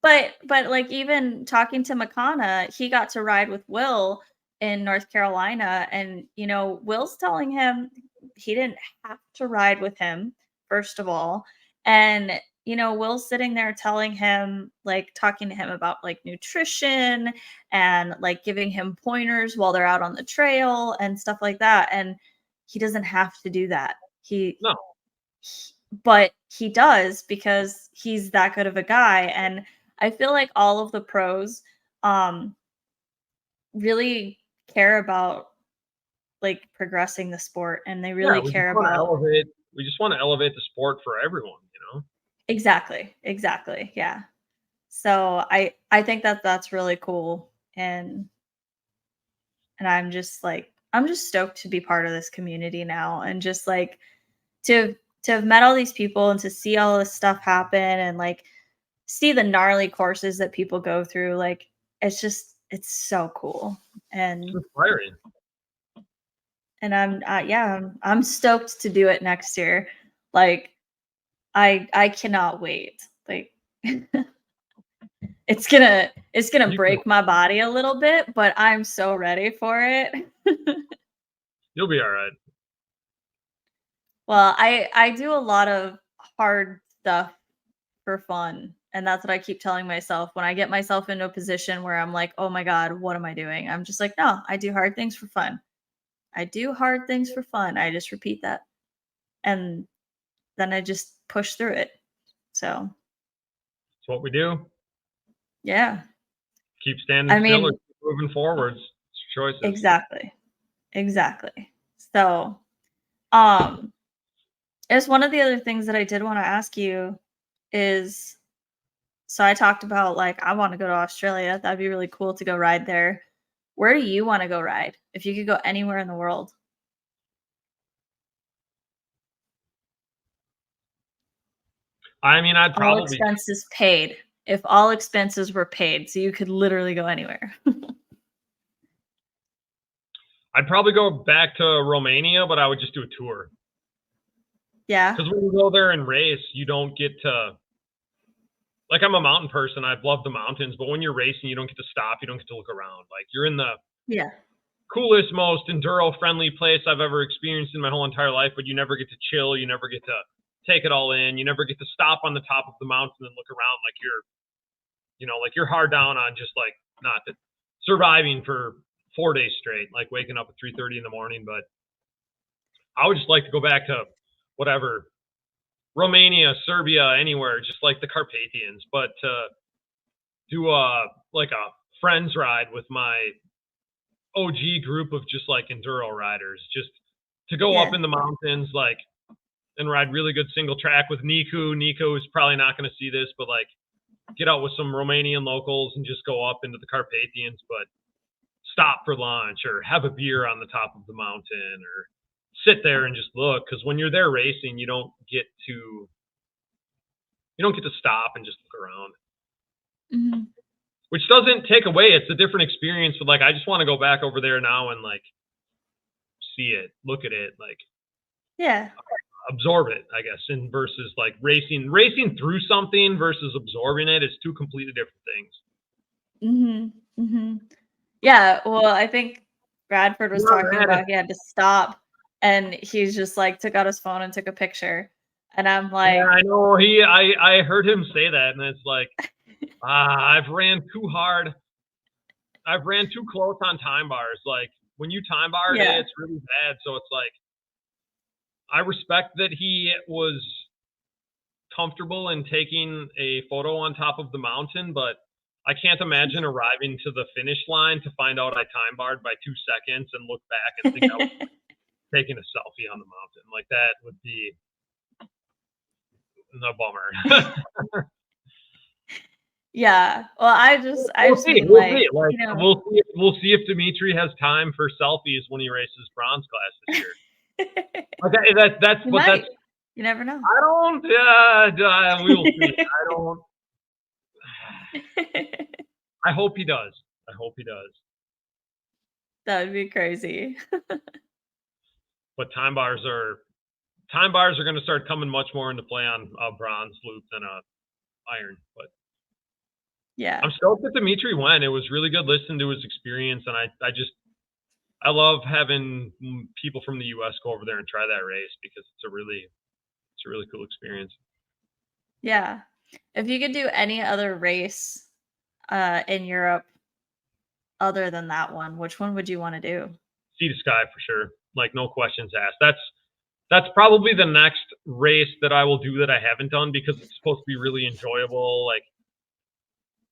But, like, even talking to Makana, he got to ride with Will in North Carolina, and, Will's telling him he didn't have to ride with him, first of all, and, Will's sitting there telling him, like, talking to him about, like, nutrition and, like, giving him pointers while they're out on the trail and stuff like that, and he doesn't have to do that. No, But he does because he's that good of a guy, and I feel like all of the pros, um, really care about, like, progressing the sport, and they yeah, really we just care want to about elevate. we just want to elevate the sport for everyone, you know? Exactly. Exactly. Yeah. So I think that that's really cool, and I'm just stoked to be part of this community now, and just like to to have met all these people and to see all this stuff happen, and like see the gnarly courses that people go through. Like it's so cool. It's And inspiring. I'm stoked to do it next year. Like I cannot wait. Like it's gonna You can, break my body a little bit, but I'm so ready for it. you'll be all right. Well, I do a lot of hard stuff for fun, and that's what I keep telling myself when I get myself into a position where I'm like, "Oh my god, what am I doing?" I'm just like, "No, I do hard things for fun. I do hard things for fun." I just repeat that, and then I just push through it. So, It's what we do. yeah. Keep standing I still or mean, keep moving forwards. It's your choices. exactly. Exactly. So, um, it's one of the other things that I did wanna ask you is, so I talked about, like, I wanna go to Australia, that'd be really cool to go ride there. Where do you wanna go ride if you could go anywhere in the world? I mean, All expenses paid. If all expenses were paid, so you could literally go anywhere. I'd probably go back to Romania, but I would just do a tour. Yeah? Because when you go there and race, you don't get to, like, I'm a mountain person. I've loved the mountains, but when you're racing, you don't get to stop. You don't get to look around. Like, you're in the Yeah. coolest, most enduro friendly place I've ever experienced in my whole entire life, but you never get to chill. You never get to take it all in. You never get to stop on the top of the mountain and look around like you're, like you're hard down on just like not that surviving for 4 days straight, like waking up at 3:30 in the morning. But I would just like to go back to whatever, Romania, Serbia, anywhere, just like the Carpathians, but do like a friends ride with my OG group of just like enduro riders, just to go up Yeah. in the mountains, like, and ride really good single track with Niku. Niku is probably not going to see this, but like get out with some Romanian locals and just go up into the Carpathians, but stop for lunch or have a beer on the top of the mountain or sit there and just look. Because when you're there racing, you don't get to stop and just look around, Mhm. which doesn't take away. It's a different experience, but like I just want to go back over there now and like see it, look at it, like Yeah. absorb it, I guess. And versus like racing through something versus absorbing it is two completely different things. Mhm. Mhm. Yeah, well, I think Bradford was talking Yeah, about he had to stop, and he's just, like, took out his phone and took a picture, and I'm yeah, like, I know. I heard him say that, and it's like, I've ran too hard. I've ran too close on time bars. Like when you time bar a day, yeah. it's really bad. So it's like I respect that he was comfortable in taking a photo on top of the mountain, but I can't imagine arriving to the finish line to find out I time barred by 2 seconds and look back and think I was taking a selfie on the mountain. Like that would be a bummer. Yeah. Well, I We'll just see. mean, We'll like, see. Like we'll see if Dimitri has time for selfies when he races bronze class this year. Like that's you but that's might. You never know. I don't. We will see. I don't. I hope he does. I hope he does. That would be crazy. But time bars are going to start coming much more into play on a bronze loop than a iron. But Yeah. I'm stoked that Dimitri went. It was really good listening to his experience, and I love having people from the U.S. go over there and try that race because it's a really cool experience. Yeah. If you could do any other race, in Europe other than that one, which one would you wanna do? Sea to sky for sure. Like no questions asked. That's probably the next race that I will do that I haven't done because it's supposed to be really enjoyable. Like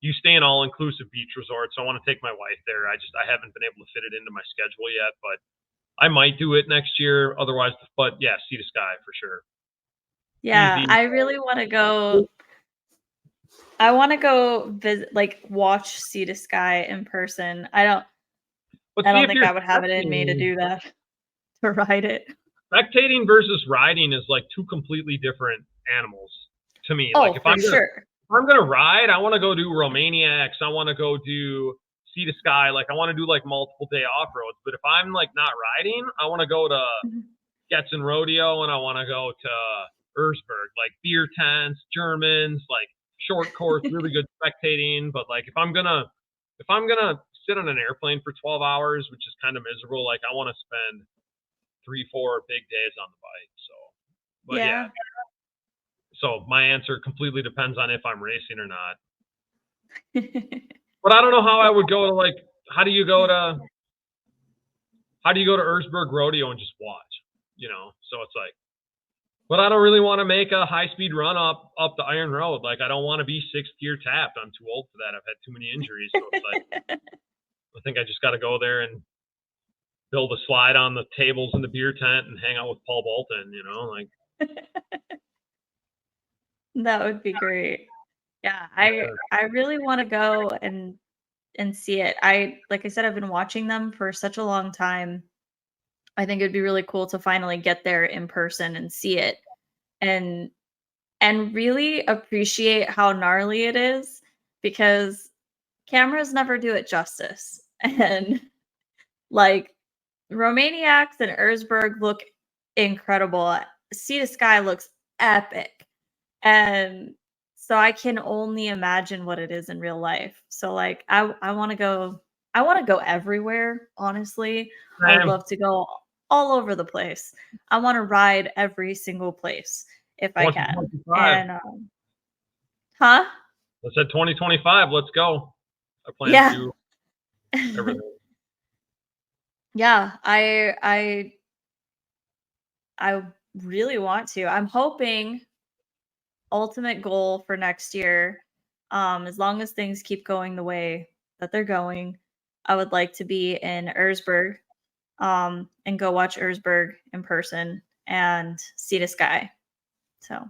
you stay in all inclusive beach resorts. So I want to take my wife there. I haven't been able to fit it into my schedule yet, but I might do it next year. Otherwise, but yeah, sea to sky for sure. Yeah, easy. I really want to go. I want to go visit, like, watch Sea to Sky in person. But I see, don't if think you're I would have it in me to do that, to ride it. spectating versus riding is like two completely different animals to me. Like Oh, for sure. if I'm gonna ride, I want to go do Romaniacs. I want to go do Sea to Sky. Like I want to do like multiple day off roads. But if I'm like not riding, I want to go to Mhm. Getson Rodeo and I want to go to Erzberg, like beer tents, Germans, like short course, really good spectating. But like if I'm gonna sit on an airplane for 12 hours, which is kind of miserable, like I want to spend 3, 4 big days on the bike. So, but yeah, Yeah. so my answer completely depends on if I'm racing or not. But I don't know how I would go to like, how do you go to, how do you go to Erzberg Rodeo and just watch, you know? So it's like, but I don't really want to make a high speed run up the Iron Road. Like I don't want to be sixth gear tapped. I'm too old for that. I've had too many injuries. So it's like, I think I just got to go there and build a slide on the tables in the beer tent and hang out with Paul Bolton, you know, like. That would be great. Yeah, I really want to go and see it. Like I said, I've been watching them for such a long time. I think it'd be really cool to finally get there in person and see it and really appreciate how gnarly it is, because cameras never do it justice. And like, Romaniacs and Erzberg look incredible. Sea to Sky looks epic. And so I can only imagine what it is in real life. So like I want to go, I want to go everywhere, honestly. I would love to go all over the place. I want to ride every single place if I can. 2025. And huh? I said 2025. Let's go. I plan to Yeah. do everything. Yeah, I really want to. I'm hoping, ultimate goal for next year, as long as things keep going the way that they're going, I would like to be in Erzberg, and go watch Erzberg in person and see the sky. So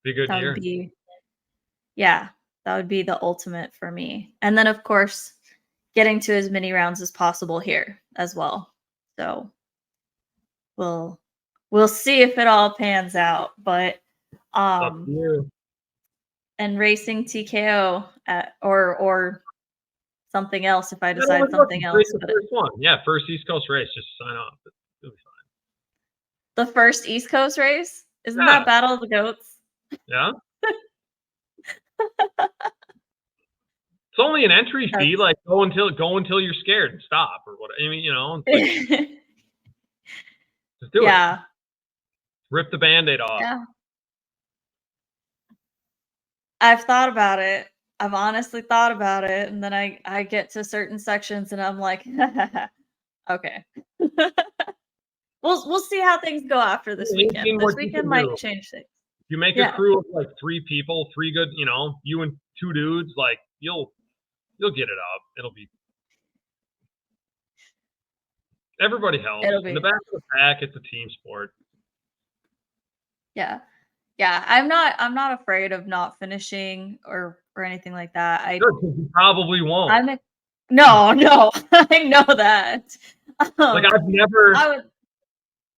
Be a good that would year. be, yeah, that would be the ultimate for me. And then, of course, getting to as many rounds as possible here as well. So we'll see if it all pans out. But Up to you. and racing TKO or something else if I Yeah, no, decide look, something race else. the But first one. Yeah, first East Coast race. Just sign off. It'll be the first East Coast race, isn't fine. that Battle of the Goats? Yeah. It's only an entry fee. That's Like go until you're scared and stop or what. I mean, you know, it's like just do it. yeah, Rip the Band-Aid off. yeah. I've thought about it. I've honestly thought about it, and then I get to certain sections, and I'm like, okay. We'll see how things go after this You've weekend. seen This what you weekend can might do. change things. You make a Yeah, crew of like 3 people, 3 good, you know, you and 2 dudes, like you'll get it up. It'll be everybody helps. it'll In the be. back of the pack, it's a team sport. Yeah. Yeah, I'm not afraid of not finishing or anything like that. Good, 'cause you probably won't. I'm a no, no, I know that. Like Um, I would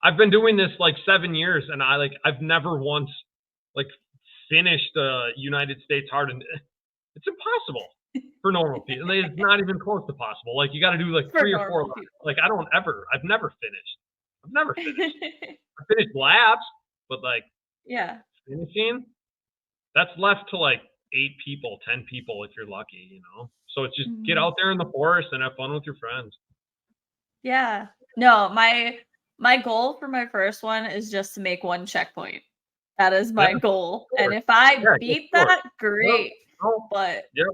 I've been doing this like 7 years and I've never once like finished a United States hard and it's impossible for normal people. It's not even close to possible. Like you got to do like for 3 or 4 normal laps. people. Like I've never finished. I've never finished. I finished laps, but like Yeah. finishing, that's left to like 8 people, 10 people if you're lucky, you know? So it's just get Mhm. out there in the forest and have fun with your friends. Yeah. No, my goal for my first one is just to make one checkpoint. That is Yeah, my goal. And sure. if I Yeah, get beat scored. that, Yep. great. No. But Yep.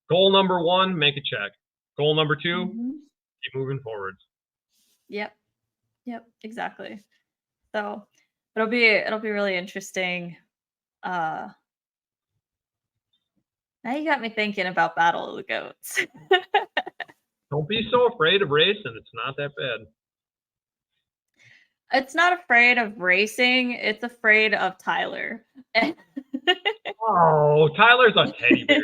Goal number 1, make a check. Goal number 2, mhm. keep moving forwards. Yep. Yep, exactly. So, it'll be really interesting. Uh Now you got me thinking about Battle of the Goats. Don't be so afraid of racing. It's not that bad. It's not afraid of racing, it's afraid of Tyler. Oh, Tyler's a teddy bear.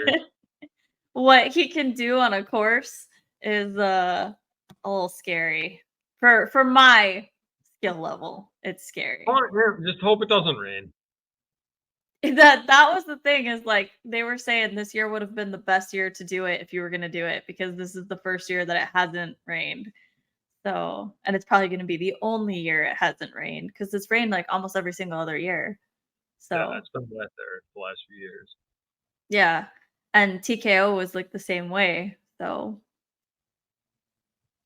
What he can do on a course is, a little scary. For my skill level, it's scary. Just hope it doesn't rain. That was the thing is, like, they were saying this year would have been the best year to do it if you were gonna do it because this is the first year that it hasn't rained. So and it's probably gonna be the only year it hasn't rained because it's rained, like, almost every single other year. Yeah, So, it's been wet there the last few years. yeah, and TKO was, like, the same way, so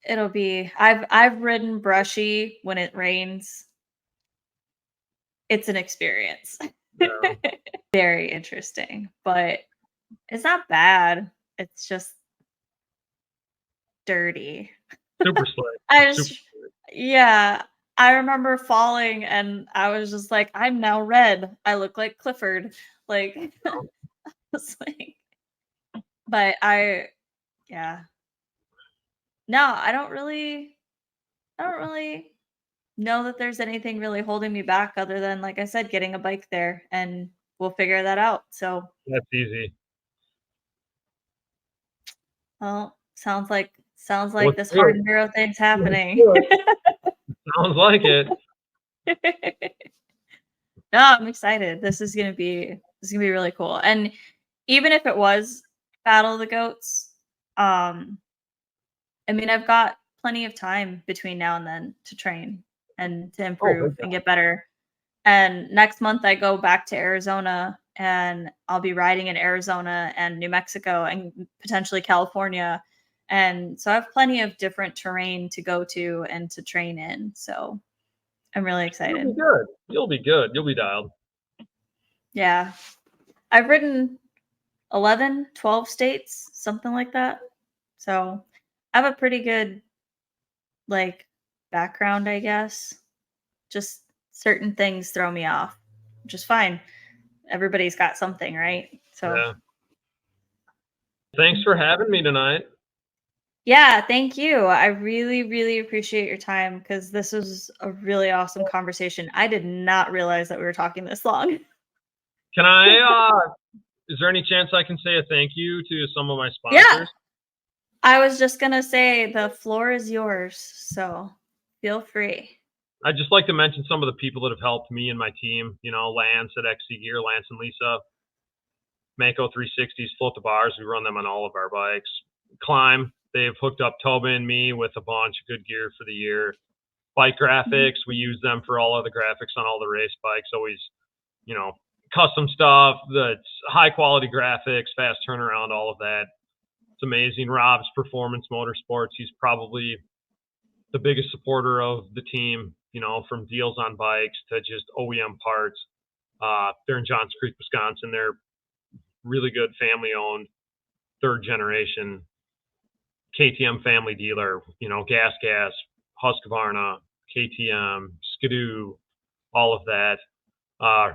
it'll be I've ridden brushy when it rains. It's an experience. Yeah, Very interesting, but it's not bad. It's just dirty. super slick. I It's super just slick. yeah, I remember falling and I was just like, "I'm now red. I look like Clifford." Like, it's like but yeah. No, I don't really know that there's anything really holding me back other than, like I said, getting a bike there, and we'll figure that out. So, That's easy. well, sounds like Let's this do hard it. enduro thing's Let's happening. do it. Sounds like it. No, I'm excited. This is gonna be really cool. And even if it was Battle of the Goats, I mean, I've got plenty of time between now and then to train and to Oh, improve big and time. get better. And next month I go back to Arizona and I'll be riding in Arizona and New Mexico and potentially California. And so I have plenty of different terrain to go to and to train in. So I'm really You'll be excited. good. You'll be good. You'll be dialed. Yeah. I've ridden 11, 12 states, something like that. So I have a pretty good like background, I guess. Just certain things throw me off, which is fine. Everybody's got something, right? So, Yeah. Thanks for having me tonight. yeah, thank you. I really, really appreciate your time because this was a really awesome conversation. I did not realize that we were talking this long. Can I is there any chance I can say a thank you to some of my Yeah, sponsors? I was just gonna say the floor is yours, so feel free. I'd just like to mention some of the people that have helped me and my team. Lance at XC Gear, Lance and Lisa, Mako 360s, Float the Bars. We run them on all of our bikes. Climb, they've hooked up Toba and me with a bunch of good gear for the year. Bike Mhm. graphics, we use them for all of the graphics on all the race bikes. Always, you know, custom stuff, the high quality graphics, fast turnaround, all of that. It's amazing. Rob's Performance Motorsports, he's probably the biggest supporter of the team, from deals on bikes to just OEM parts. They're in Johns Creek, Wisconsin. They're really good, family owned, third generation KTM family dealer. Gas, Husqvarna, KTM, Skidoo, all of that. Uh,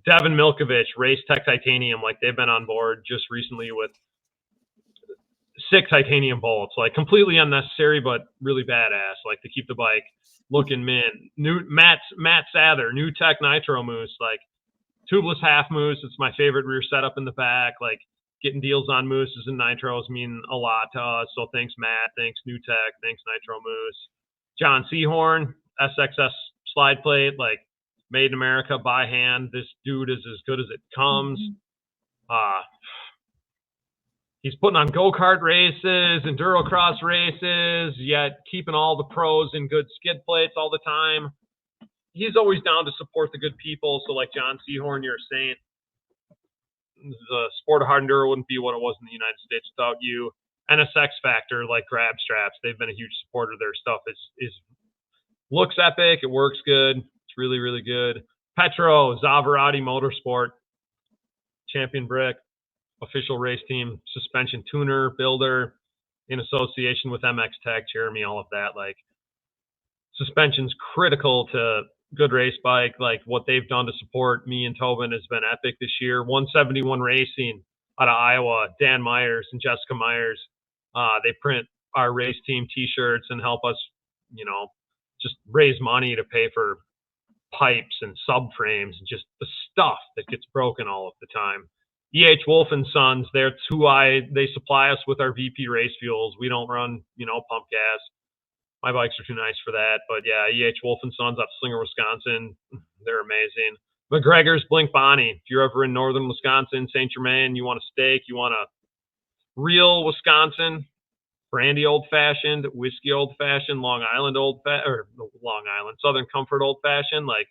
Devin Milkovich, Race Tech Titanium, like they've been on board just recently with 6 titanium bolts, like completely unnecessary, but really badass, like to keep the bike looking mint. New Matt Sather, New Tech Nitro Moose, like tubeless half moose. It's my favorite rear setup in the back. Like getting deals on mooses and nitros mean a lot to us. So thanks Matt, thanks New Tech, thanks Nitro Moose. John Seahorn, SXS slide plate, like made in America by hand. This dude is as good as it comes. Mhm. Uh, he's putting on go-kart races, enduro cross races, yet keeping all the pros in good skid plates all the time. He's always down to support the good people. So like John Seahorn, you're a saint. The sport of hard enduro wouldn't be what it was in the United States without you. NSX Factor, like Grab Straps, they've been a huge supporter. Their stuff is looks epic. It works good. It's really, really good. Petro, Zavarati Motorsport, Champion Brick, official race team, suspension tuner, builder, in association with MX Tech, Jeremy, all of that. Like suspension's critical to good race bike. Like what they've done to support me and Tobin has been epic this year. 171 Racing out of Iowa, Dan Myers and Jessica Myers. They print our race team T-shirts and help us, you know, just raise money to pay for pipes and subframes and just the stuff that gets broken all of the time. Wolf and Sons, that's who they supply us with our VP race fuels. We don't run, pump gas. My bikes are too nice for that. But yeah, Wolf and Sons out of Slinger, Wisconsin. They're amazing. McGregor's Blink Bonnie. If you're ever in northern Wisconsin, St. Germain, you want a steak, you want a real Wisconsin, brandy old fashioned, whiskey old fashioned, Long Island Southern Comfort old fashioned, like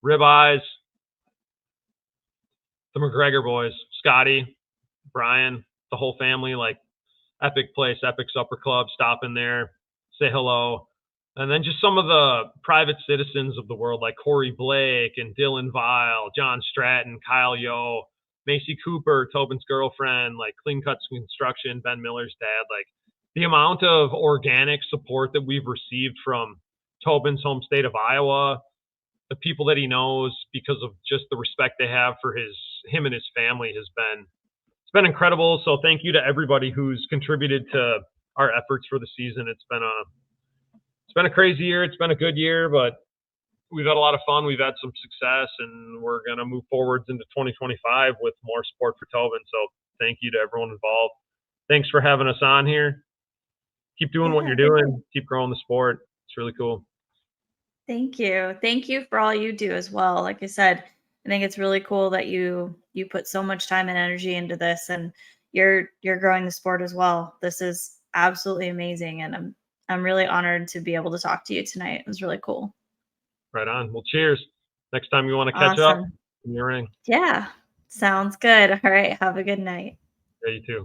ribeyes, the McGregor boys, Scotty, Brian, the whole family, like epic place, epic supper club, stop in there, say hello. And then just some of the private citizens of the world, like Corey Blake and Dylan Vile, John Stratton, Kyle Yo, Macy Cooper, Tobin's girlfriend, like Clean Cuts Construction, Ben Miller's dad. Like the amount of organic support that we've received from Tobin's home state of Iowa, the people that he knows, because of just the respect they have for him and his family, it's been incredible. So thank you to everybody who's contributed to our efforts for the season. It's been a crazy year. It's been a good year, but we've had a lot of fun. We've had some success, and we're going to move forwards into 2025 with more support for Tobin. So thank you to everyone involved. Thanks for having us on here. Keep doing what you're doing. Keep growing the sport. It's really cool. Thank you. Thank you for all you do as well. Like I said, I think it's really cool that you put so much time and energy into this, and you're growing the sport as well. This is absolutely amazing, and I'm really honored to be able to talk to you tonight. It was really cool. Right on. Well, cheers. Next time you want to catch up, give me a ring. Yeah. Sounds good. All right. Have a good night. Yeah, you too.